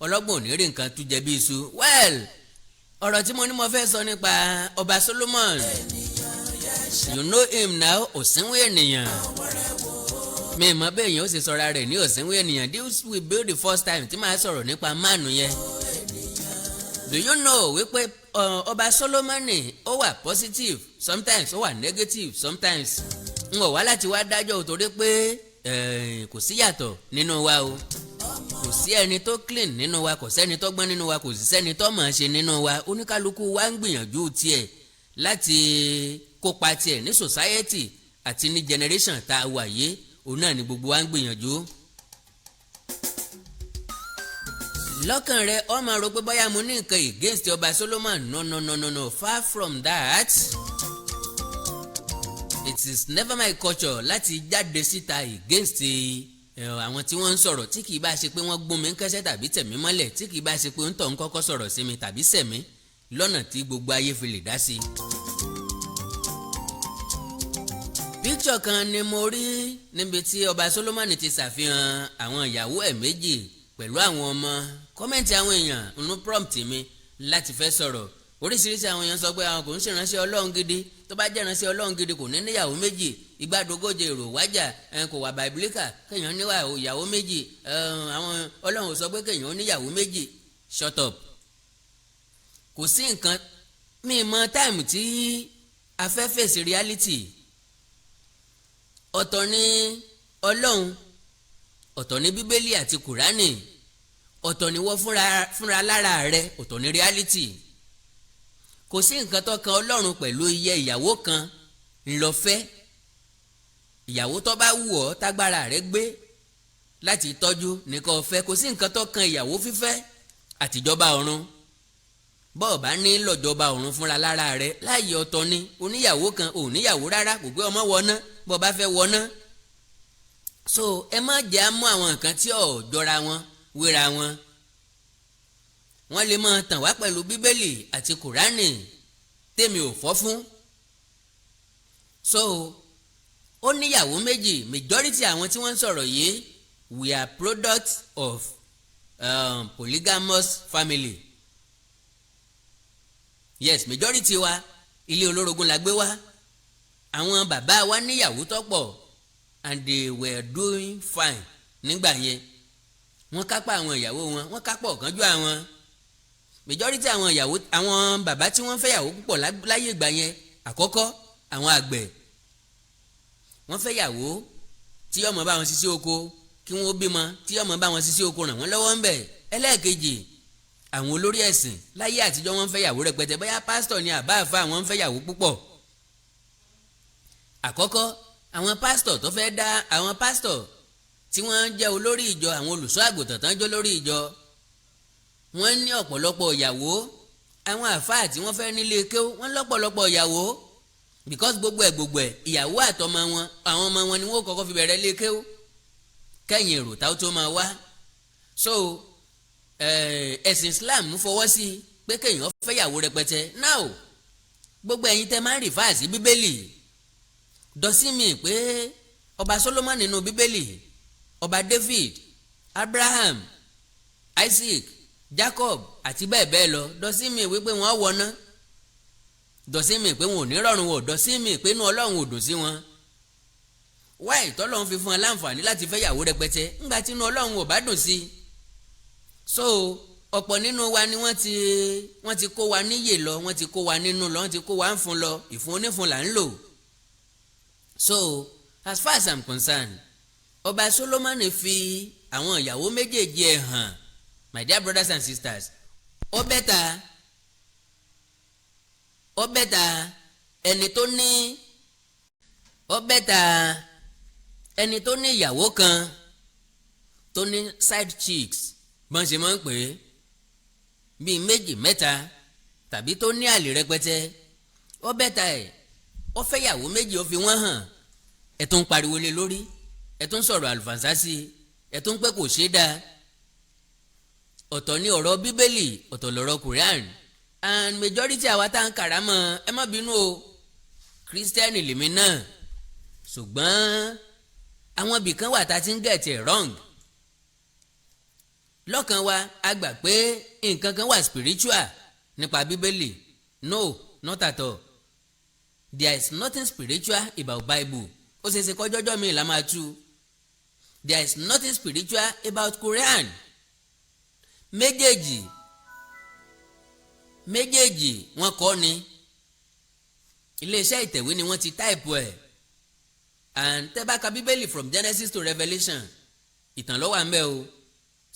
ọlọ́gbọ́n ò ní rí nǹkan tú jẹ bí iṣu well ọ̀rọ̀ tí mo ní mo fẹ́ sọ nípa Ọba Solomon you know him now òsínwó ènìyàn mi mọ bẹ́ẹ̀ yẹn ó sì sọra rẹ̀ ní òsínwó ènìyàn this will be the first time tí màá sọ̀rọ̀ nípa máàlù yẹn do you know wípé Ọba Solomoni ó wà positive sometimes ó wà negative sometimes n ò wá láti wá dájọ́ torí pé kò sí yàtọ̀ nínú wa o kò sí ẹni tó clean nínú wa kò sẹ́ni tó gbọ́n nínú wa kò sì sẹ́ni tó mọ̀ ọ́n ṣe nínú wa oníkálukú wa ń gbìyànjú tiẹ̀ láti kópa tiẹ̀ ní society àti ní generation tá a wà yé òun náà ni gbogbo wa ń gbìyànjú. lọ́kàn rẹ̀ ọ máa rò pé bóyá mo ní nǹkan against Ọba Solomon no far from that. It is never my culture láti jáde síta against àwọn tí wọ́n ń sọ̀rọ̀ tí kìí bá ṣe pé wọ́n gún mi kẹ́sẹ́ tàbí tẹ̀mí mọ́lẹ̀ tí kìí bá ṣe pé ń tọ̀ ń kọ́kọ́ sọ̀rọ̀ sí mi tàbí sẹ̀mí lọ́nà tí gbogbo ayé fi lè dá sí i. píkṣọ̀ kan ni mo rí níbi tí Ọba Solomon ti ṣàfihàn àwọn ìyàwó ẹ̀ méjì pẹ̀lú àwọn ọmọ kọ́mẹ́ǹtì àwọn èèyàn ń prompt mi láti fẹ́ sọ̀rọ̀ oríṣiríṣi àwọn èèyàn sọ pé àwọn kò ń ṣèrànṣẹ́ Ọlọ́run gidi tó bá jẹ́ ìránṣẹ́ Ọlọ́run gidi kò ní níyàwó méjì igbádogóje èrò wájà kò wà bàbílíkà kéèyàn níwà ìyàwó méjì àwọn Ọlọ́run ò sọ pé kéèyàn níyàwó méjì shut up. kò sí nǹkan mi mọ táìmù tí a fẹ́ fèsì reality ọ̀tọ̀ ni Ọlọ́run ọ̀tọ̀ ni Bíbélì àti Kùránì ọ̀tọ̀ ni wọ́n fúnra lára rẹ ọ̀tọ̀ ni reality. kò sí nǹkan tó kan Ọlọ́run pẹ̀lú iye ìyàwó kan ńlọ fẹ́ ìyàwó tó bá wù ọ́ tágbára rẹ̀ gbé láti tọ́jú nìkan fẹ́ kò sí nǹkan tó kan ìyàwó fífẹ́ àtijọba ọ̀run bọ́ọ̀ bá ní lọ́jọba ọ̀run fúnra lára rẹ̀ láàyè ọ̀tọ̀ ni oníyàwó kan ò níyàwó rárá kò gbé ọmọ wọná bọ́ọ̀ bá fẹ́ wọná so ẹ má jẹ́ àmú àwọn nǹkan tí ò jọra wọn wéra wọn. wọ́n lè máa tàn wá pẹ̀lú Bíbélì àti Kùránì tèmi ò fọ́ fún. so ó níyàwó méjì majority àwọn tí wọ́n ń sọ̀rọ̀ yìí we are product of polygamous family. yes majority wa ilé olórogún la gbé wá àwọn bàbá wa níyàwó tó pọ̀ and they were doing fine nígbà yẹn wọ́n kápá àwọn ìyàwó wọn wọ́n kápá ọ̀kánjú àwọn majority àwọn ìyàwó àwọn bàbá tí wọ́n fẹ́ yàwó púpọ̀ láyé ìgbà yẹn àkọ́kọ́ àwọn àgbẹ̀ wọ́n fẹ́ yàwó tí ọmọ bá wọn ṣiṣẹ́ oko kí wọ́n bímọ tí ọmọ bá wọn ṣiṣẹ́ oko ràn wọ́n lọ́wọ́ ń bẹ̀. ẹlẹ́ẹ̀kejì àwọn olórí ẹ̀sìn láyé àtijọ́ wọ́n fẹ́ yàwó rẹpẹtẹ bóyá pásítọ̀ ni àbá àfa àwọn fẹ́ yàwó púpọ̀. àkọ́kọ́ àwọn pásítọ̀ tó fẹ́ dá àwọn pásítọ̀ tí wọ́n jẹ́ olórí ìjọ àwọn olùṣọ́ àgùntàn tán jẹ́ olórí ìjọ wọ́n ní ọ̀pọ̀lọpọ̀ ìyàwó. àwọn àfáà tí wọ́n fẹ́ nílé kéwú wọ́n lọ́pọ̀lọpọ̀ ìyàwó because gbogbo ẹ̀ ìyàwó àtọmọ wọn àwọn ọmọ wọn ni wọ́n kọ́kọ́ fi bẹ̀rẹ̀ lé kéwú kẹ́yìn èrò táwọn tó máa wá. so ẹ̀sìn Islam fọwọ́ sí pé kéèyàn fẹ́ yàwó rẹpẹtẹ. now gbogbo ẹ̀yin tẹ́ máa ń rìfáà sí bíbélì dọ́sí mi pé ọba Solomon nínú bíbélì ọba David Abraham Isaac Jacob àti bẹ́ẹ̀ bẹ́ẹ̀ lọ dọ́sí mi wípé wọ́n wọná dọ́sí mi pé wọn ò ní rọrùn wọ̀ dọ́sí mi pé inú Ọlọ́run ò dùn sí wọn. wáì tọ́lọ́run fi fún wọn láǹfààní láti fẹ́ yàwó rẹpẹtẹ ńgbà tí inú Ọlọ́run ò bá dùn sí. so ọ̀pọ̀ nínú wa ni wọ́n ti kó wa níyè lọ wọ́n ti kó wa nínú lọ wọ́n ti kó wa ń fún lọ ìfún onífun là ń lò. so as far as I'm concerned ọba Solomon fi àwọn ìyàwó méjèèjì ẹ̀ hàn. My dear brothers and sisters, ó bẹ́ta ẹni tó ní ìyàwó kan tó ní side chicks bọ́n ṣe máa ń pè é bíi méjì mẹ́ta tàbí tó ní àlè rẹpẹtẹ ó bẹ́ta ẹ̀ ó fẹ́ yàwó méjì ó fi wọ́n hàn ẹ̀ tó ń pariwo lé lórí ẹ̀ tó ń sọ̀rọ̀ àlùfànṣá sí ẹ̀ tó ń pẹ́ kò ṣeé dáa. ọ̀tọ̀ ni ọ̀rọ̀ bíbélì ọ̀tọ̀ lọ̀rọ̀ Quran and majority àwa tá à ń kàrà mọ́ ẹ má bínú o kírísítẹ́nì lèmi náà ṣùgbọ́n àwọn ibìkan wà tá a ti ń get it wrong. lọ́kàn wa a gbà pé nǹkan kan wà spiritual nípa bíbélì no not at all there is nothing spiritual about Bible ó ṣeé ṣe kọjọ́jọ́ mi là máa tú there is nothing spiritual about Quran. méjèèjì wọ́n kọ́ ni iléeṣẹ́ ìtẹ̀wé ni wọ́n ti táìpù ẹ̀ and tẹ́ bá ka bíbélì from Genesis to Revelation ìtàn ló wà ń bẹ o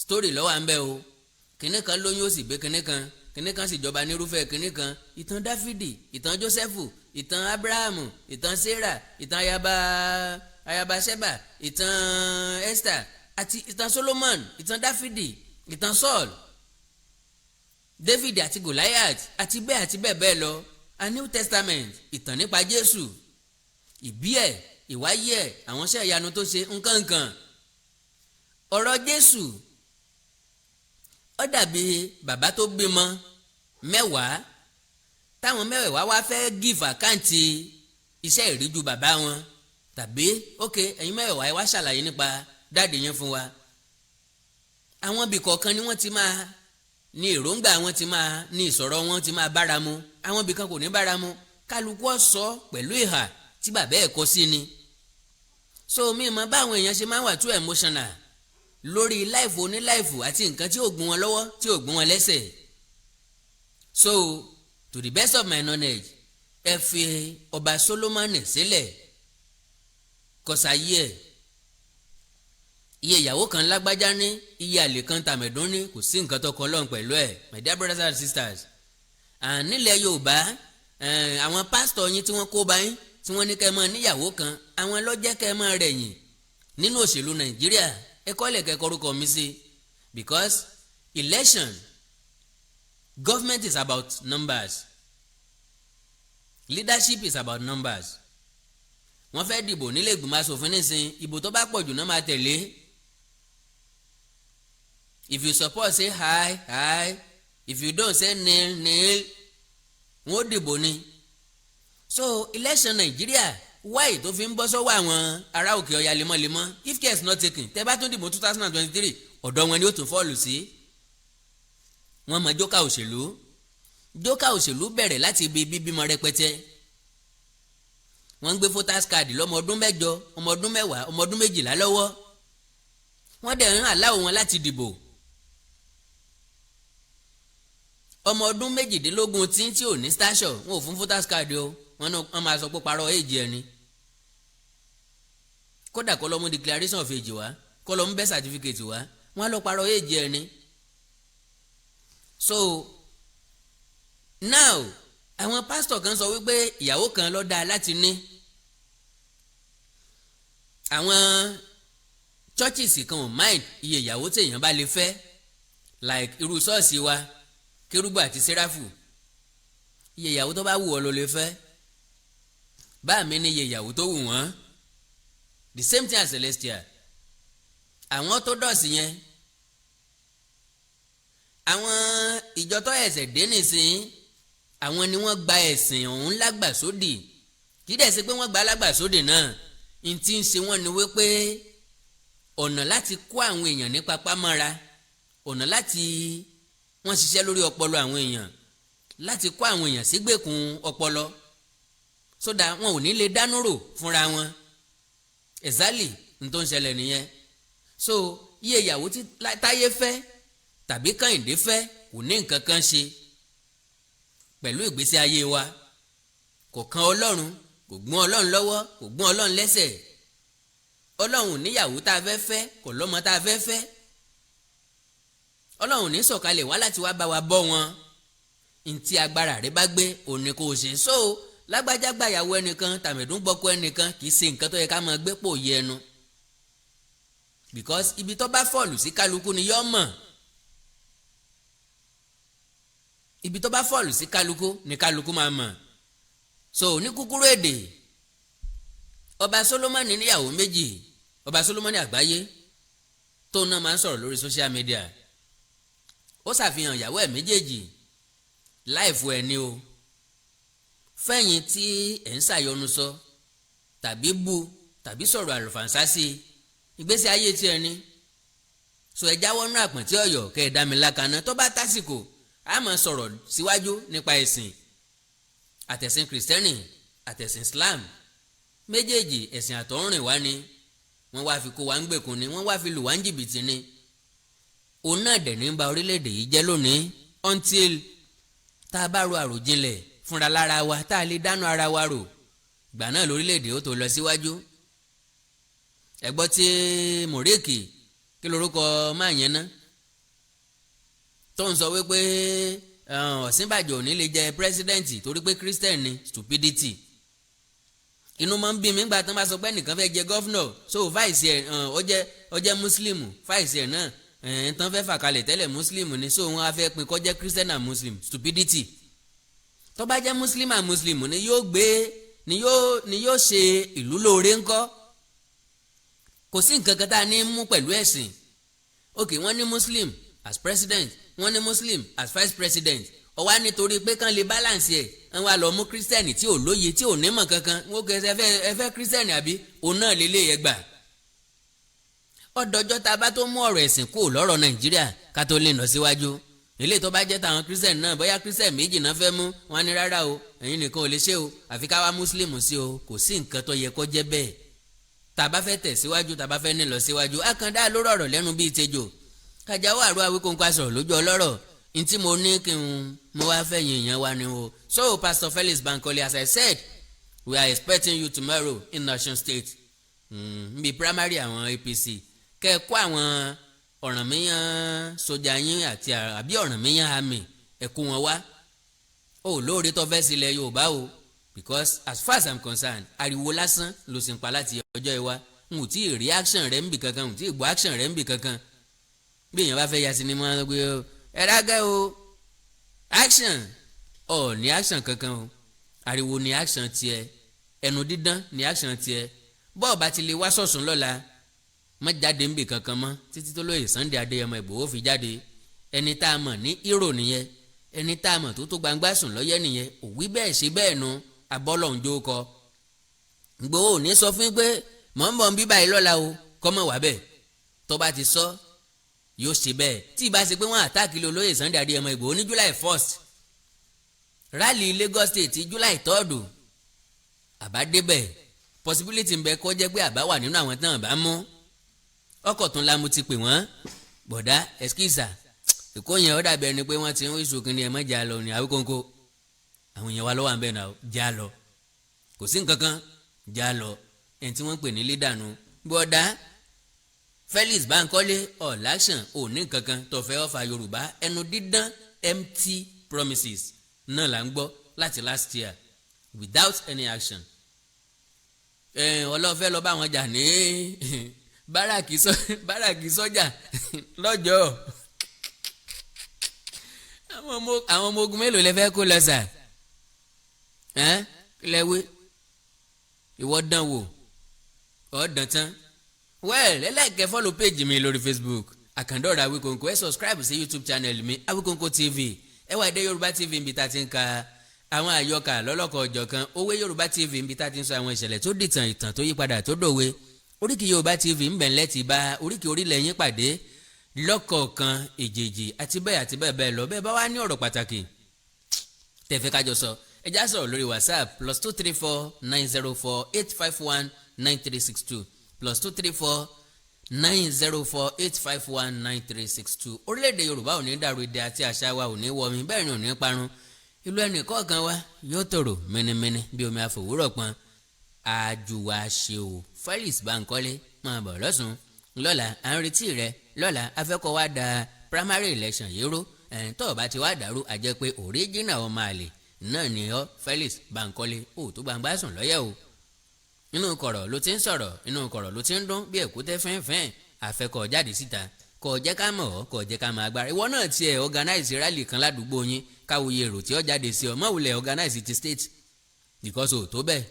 story ló wà ń bẹ o kìnní kan lóyún ó sì gbé kìnní kan sì jọba nírúfẹ́ kìnní kan ìtàn Dáfídì ìtàn Jósẹ́fù ìtàn Ábúráhámù ìtàn Sárà ìtàn ayaba Ṣẹ́bà ìtàn Esther àti ìtàn Solomon ìtàn Dáfídì ìtàn Saul David àti Goliath àti bẹ́ẹ̀ bẹ́ẹ̀ lọ a New Testament ìtàn nípa Jésù ìbí ẹ̀ ìwáyé ẹ̀ àwọn iṣẹ́ ìyanu tó ṣe nǹkankan. ọ̀rọ̀ Jésù ó dàbí bàbá tó bímọ mẹ́wàá táwọn mẹ́wàá wá fẹ́ give àkáǹtì iṣẹ́ ìríjú bàbá wọn tàbí ok ẹ̀yin mẹ́wàá ẹ wá ṣàlàyé nípa dáàdì yẹn fún wa. àwọn ibì kọ̀ọ̀kan ni wọ́n ti máa ní èròǹgbà wọn ti máa ní ìsọ̀rọ̀ wọn ti máa bára mu àwọn ibì kan kò ní bára mu kálukú ọ̀sọ́ pẹ̀lú ìhà tí bàbá ẹ̀ kọ sí ni. so mi mọ báwọn èèyàn ṣe máa wà too emotional lórí láìfù oníláìfù àti nǹkan tí ò gún wọn lọ́wọ́ tí ò gún wọn lẹ́sẹ̀. so to the best of my knowledge ẹ fi ọba Solomon sílẹ̀ kọsàyé ẹ̀ iye ìyàwó kan lágbájá ní iye àlè kan tàmẹ̀dún ní kò sí nǹkan tó kọ lọ́n pẹ̀lú ẹ̀ my dear brothers and sisters. nílẹ̀ Yorùbá àwọn pásítọ̀ yín tí wọ́n kó bá yín tí wọ́n ní kẹ́ ẹ máa níyàwó kan àwọn lọ́jẹ́ kẹ́ ẹ máa rẹ̀yìn nínú òṣèlú Nàìjíríà ẹ kọ́lẹ̀ kẹ́ kọ́rúkọ mi sí because election government is about numbers leadership is about numbers. wọ́n fẹ́ dìbò nílé ìgbìmọ̀ asòfin nísìn ìbò tó bá pọ̀ jù náà máa tẹ̀lé. if you support say hi if you don't say nil wọ́n dìbò ni. so election Nàìjíríà wáyé tó fi ń bọ́ sọ́wọ́ àwọn ará òkè ọya lemọ́lemọ́ if care is not taken tẹ́ bá tún dìbò 2023 ọ̀dọ̀ wọn ni ó tún fọ́ọ̀lù sí. wọ́n mọ jókà òṣèlú bẹ̀rẹ̀ láti ibi bíbímọ rẹpẹtẹ. wọ́n ń gbé voters card lọ́mọ ọdún 8 ọmọ ọdún 10 ọmọ ọdún 12 lọ́wọ́ wọ́n dẹ̀ ń aláwọ̀ wọn láti dìbò. ọmọ ọdún 18 tí ò ní station wọn ò fún voters card o wọ́n máa sọ pé parọ́ èjì ẹni kódà kọ́ lọ mú declaration of age wá kọ́ lọ mú birth certificate wá wọ́n á lọ parọ́ èjì ẹni. So now àwọn pásítọ̀ kan sọ wípé ìyàwó kan ló dáa láti ní àwọn churches kan ò mind iye ìyàwó téèyàn bá lè fẹ́ like irú ṣọ́ọ̀ṣì wa kérúbù àti séráfù iye ìyàwó tó bá wù ọ́ ló lè fẹ́ bá mi ní iye ìyàwó tó wù wọ́n the same thing as celestial àwọn orthodox yẹn àwọn ìjọ tó ẹ̀sẹ̀ dé nìsín àwọn ni wọ́n gba ẹ̀sìn ọ̀hún lágbàsódì kì í dẹ̀ ṣe pé wọ́n gba lágbàsódì náà n tí ń ṣe wọ́n ni wípé ọ̀nà láti kó àwọn èèyàn ní papá mọ́ra ọ̀nà láti wọ́n ṣiṣẹ́ lórí ọpọlọ àwọn èèyàn láti kó àwọn èèyàn sígbèkùn ọpọlọ sódà wọn ò ní lè dánú rò fúnra wọn ẹ̀zálì ní tó ń ṣẹlẹ̀ nìyẹn so iye ìyàwó tí táyé fẹ́ tàbí kàyìndé fẹ́ kò ní nǹkan kan ṣe pẹ̀lú ìgbésí ayé wa kò kan ọlọ́run kò gbọ́n ọlọ́run lọ́wọ́ kò gbọ́n ọlọ́run lẹ́sẹ̀ ọlọ́run níyàwó tá a fẹ́ fẹ́ kò lọ́mọ tá a fẹ́ fẹ́ ọlọ́run ní sọ̀kalẹ̀ wá láti wá bá wa bọ́ wọn ntí agbára rẹ bá gbé òní kò ṣe so lágbájá gbàyàwó ẹnìkan tàmẹ̀dún gbọ́kọ ẹnìkan kì í ṣe nǹkan tó yẹ ká máa gbé pò yẹ ẹnu because ibi tó bá fọ́ọ̀lù sí kálukú ni yọ́ mọ̀ ibi tó bá fọ́ọ̀lù sí kálukú ni kálukú máa mọ̀ so ní kúkúrú èdè ọba Solomoni níyàwó méjì ọba Solomoni àgbáyé tó náà máa ń sọ̀rọ̀ lórí social media ó ṣàfihàn ìyàwó ẹ̀ méjèèjì láìfo ẹ̀ ní o fẹ́yìn tí ẹ̀ ń ṣàyọnu sọ tàbí bu tàbí sọ̀rọ̀ àlùfànṣá sí ìgbésí ayé tí ẹ ní so ẹ jáwọ́ nú àpọ̀n tí ọ̀yọ́ kẹ́ ẹ dá mi lákaná tó bá tásìkò a máa sọ̀rọ̀ síwájú nípa ẹ̀sìn àtẹ̀sìn kìrìsìtẹ́nì àtẹ̀sìn Islam méjèèjì ẹ̀sìn àtọ̀húnrìn wá ni wọ́n wá fi kó wa ń gbèkùn ni wọ́n wá fi lù wá ń jìbìtì ni òun náà dẹ̀ ní ba orílẹ̀-èdè yìí jẹ́ lónìí until tá a bá ro àròjinlẹ̀ fúnra lára wa tá a lè dáná ara wa rò ìgbà náà lórílẹ̀-èdè ó tó lọ síwájú ẹ gbọ́ tí mọ̀rẹ́kì kí lorúkọ máa yẹn ná tó ń sọ wípé Ọ̀sínbàjò ò ní lè jẹ pírẹsidẹ́ǹtì torí pé Christian ni stupidity inú máa ń bí mi nígbà tó bá sọ pé ẹnìkan fẹ́ jẹ gọ́fúnọ̀ so vice ẹ̀ ó jẹ́ muslim vice ẹ̀ náà tán fẹ́ fàkalẹ̀ tẹ́lẹ̀ muslim ni so wọn á fẹ́ pin kó jẹ́ Christian and Muslim stupidity tó bá jẹ́ Muslim and Muslim ni yóò gbé ni yóò ṣe ìlú lóore ńkọ́ kò sí nǹkan kan tá a ní mú pẹ̀lú ẹ̀sìn ok wọ́n ní Muslim as president wọ́n ní Muslim as vice president ó wá nítorí pé kán lè balance ẹ̀ wọ́n wá lọ mú Christian tí ò lóye tí ò nímọ̀ kankan wọ́n kẹ́ ẹ fẹ́ Christian àbí òun náà lélẹ̀ yẹ gbà ọ̀dọ́jọ́ tá a bá tó mú ọ̀rọ̀ ẹ̀sìn kúrò lọ́rọ̀ Nàìjíríà ká tó lè lọ síwájú ilé tó bá jẹ́ tàwọn Christian náà bóyá Christian méjì náà fẹ́ mú wọn ní rárá o ẹ̀yin nìkan ò lè ṣe o àfi ká wá Muslim sí o kò sí nǹkan tó yẹ kó jẹ́ bẹ́ẹ̀ tá a bá fẹ́ tẹ̀ síwájú tá a bá fẹ́ ní lọ síwájú àkàndá lórí ọ̀rọ̀ lẹ́nu bíi tejò kájáwó àrùn Awíkóńkó sọ̀rọ̀ lójú ọlọ́rọ̀ ní tí mo ní kí n mo wá fẹ̀yìn èèyàn wa ni o so Pastor Felix Bankole as I said we are expecting you tomorrow in Osun State nbí primary àwọn APC kẹ́ ẹ kó àwọn ọ̀rànmíyàn sójà yín àti àbí ọ̀rànmíyàn àmì ẹ kó wọn wá ó lóore tó fẹ́ sílẹ̀ Yorùbá o because as far as I'm concerned ariwo lásán ló sì ń pa láti ọjọ́ ìwá n ò tí ì rí action rẹ̀ ń bì kankan n ò tí ì gbọ́ action rẹ̀ ń bì kankan bí èèyàn bá fẹ́ ya sinimá gbé ẹ dákẹ́ o action ọ̀ ní action kankan o ariwo ní action tiẹ̀ ẹnu dídán ní action tiẹ̀ bọ́ọ̀ bá ti lè wá sọ̀sùn lọ́la má jáde ń bì kankan mọ́ títí tó lóye Sunday Adéyẹmọ Ìgbòho fi jáde ẹni tá a mọ̀ ní hero nìyẹn ẹni tá a mọ̀ tó gbangba sùn lọ́yẹ́ nìyẹn òwí bẹ́ẹ̀ ṣe bẹ́ẹ̀ nu abọ́lọ́njó kọ Ìgbòho ní sọ fún pé mọ̀ ń bọ̀ ń bí báyìí lọ́la o kọ́ mọ̀ wá bẹ́ẹ̀ tó bá ti sọ yóò ṣe bẹ́ẹ̀ tí ì bá ṣe pé wọ́n àtàkì lóye Sunday Adéyẹmọ Ìgbòho ní July 1st rally Lagos State July 3rd àbá débẹ̀ possibility ń bẹ kó jẹ́ pé àbá wà nínú àwọn tán àbá mú ọkọ̀ tún la mo ti pè wọ́n bọ̀dá ẹ̀skísà èkó yẹn ó dàbí ẹni pé wọ́n ti ń wíṣọ kí ni ẹ̀ mọ́ jà lọ ní Awíkóńkó àwọn èèyàn wa lọ́wọ́ à ń bẹ̀ náà já lọ kò sí nǹkan kan já lọ ẹni tí wọ́n ń pè ní leader nu bọ́dá Felix Bankole ọ̀làṣàn ò ní nǹkan kan tó fẹ́ ọ̀fà Yorùbá ẹnu dídán empty promises náà là ń gbọ́ láti last year without any action. Ọlọ́fẹ́ lọ bá wọn jà ní báràkì sọ́jà lọ́jọ́ àwọn ọmọ ogun mélòó lẹ fẹ́ kó lọ sà lẹ́wé ìwọ dán wò ọ̀ dán tán ẹlẹ́kẹ̀ follow page mi lórí Facebook Àkàndọ̀rọ̀ Awikonko ẹ subscribe sí YouTube channel mi Awikonko TV ẹ wá dé Yorùbá TV níbi tá a ti ń ka àwọn àyọkà lọ́lọ́kọ̀ ọ̀jọ̀kan Òwe Yorùbá TV níbi tá a ti ń sọ àwọn ìṣẹ̀lẹ̀ tó dìtàn ìtàn tó yípadà tó dòwe Oríkì Yorùbá TV ń bẹ̀ńlẹ̀ ti bá oríkì orílẹ̀ yín pàdé lọ́kọ̀ọ̀kan èjèèjì àti bẹ́ẹ̀ bẹ́ẹ̀ lọ bẹ́ẹ̀ bá wá ní ọ̀rọ̀ pàtàkì tẹ̀fẹ́ kájọ sọ ẹ já sọ̀rọ̀ lórí WhatsApp +234 904 851 9362 +234 904 851 9362 orílẹ̀-èdè Yorùbá ò ní dàrú èdè àti àṣà wa ò ní wọmi bẹ́ẹ̀ ni ò ní parun ìlú ẹnì kọ̀ọ̀kan wa yóò tòrò mẹ́nẹ́mẹ́nẹ́ bí omi àfòwúrọ̀ pọn àjùwà ṣe o Felix Bankole máa bọ̀ lọ́sùn lọ́la à ń retí rẹ lọ́la afẹ́kọ̀ọ́ wa da primary election yìí ró tó o bá ti wá dàrú àjẹ́ pé original ọmọ àlè náà ni ọ́ Felix Bankole ó tó gbangba sùn lọ́yẹ̀ o inú kọ̀rọ̀ ló ti ń sọ̀rọ̀ inú kọ̀rọ̀ ló ti ń dún bí èkúté fẹ́ẹ́fẹ́ẹ́ àfẹ́kọ̀ọ́ jáde síta kò jẹ́ ká mọ̀ ọ́ kò jẹ́ ká máa gbára ìwọ náà tiẹ̀ organize rally kan ládùúgbò yín káwòye èrò tí ó jáde sí ọ mọ̀wulẹ̀ organize ti state because o tó bẹ́ẹ̀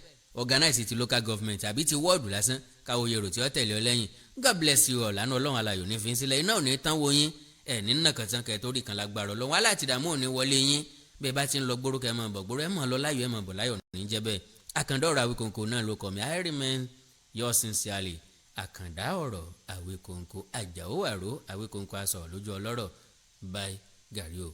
organize ti local government àbí ti wọ́ọ̀dù lásán káwòye èrò tí ó tẹ̀lé ọ lẹ́yìn God bless you all lánàá ọlọ́run alayọ̀ ní fi ń sílẹ̀ iná ò ní tán wo yín ẹ̀ ní nàkàtàn kẹ̀ torí kan lágbára ọlọ́run alátìdàmú ò ní wọlé yín bẹ́ẹ̀ bá ti ń lọ gbóró kẹ́ mọ̀ bọ̀ gbóró ẹ̀ mọ̀ lọ láyọ̀ ẹ̀ mọ̀ bọ̀ láyọ̀ ní jẹ́ bẹ́ẹ̀ Àkàndọ̀rọ̀ Awikonko náà ló kọ́ mi I remain yours sincerely Àkàndá ọ̀rọ̀ Awikonko Àjàó Àró Awikonko aṣọ lójú ọlọ́rọ̀ bye gàrí o.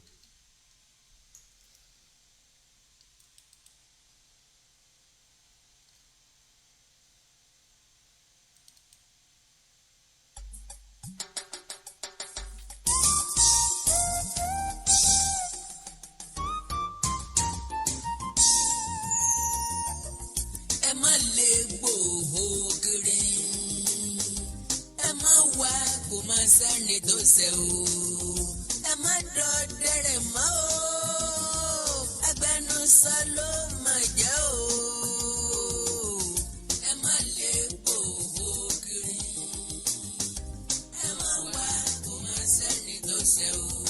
ẹ má lè gbòòhò kiri ẹ má wá kó má sẹ́ni tó ṣe o ẹ má dọ̀dẹ̀rẹ̀ mọ́ o agbẹnusọ ló má jẹ́ o ẹ má lè gbòòhò kiri ẹ má wá kó má sẹ́ni tó ṣe o.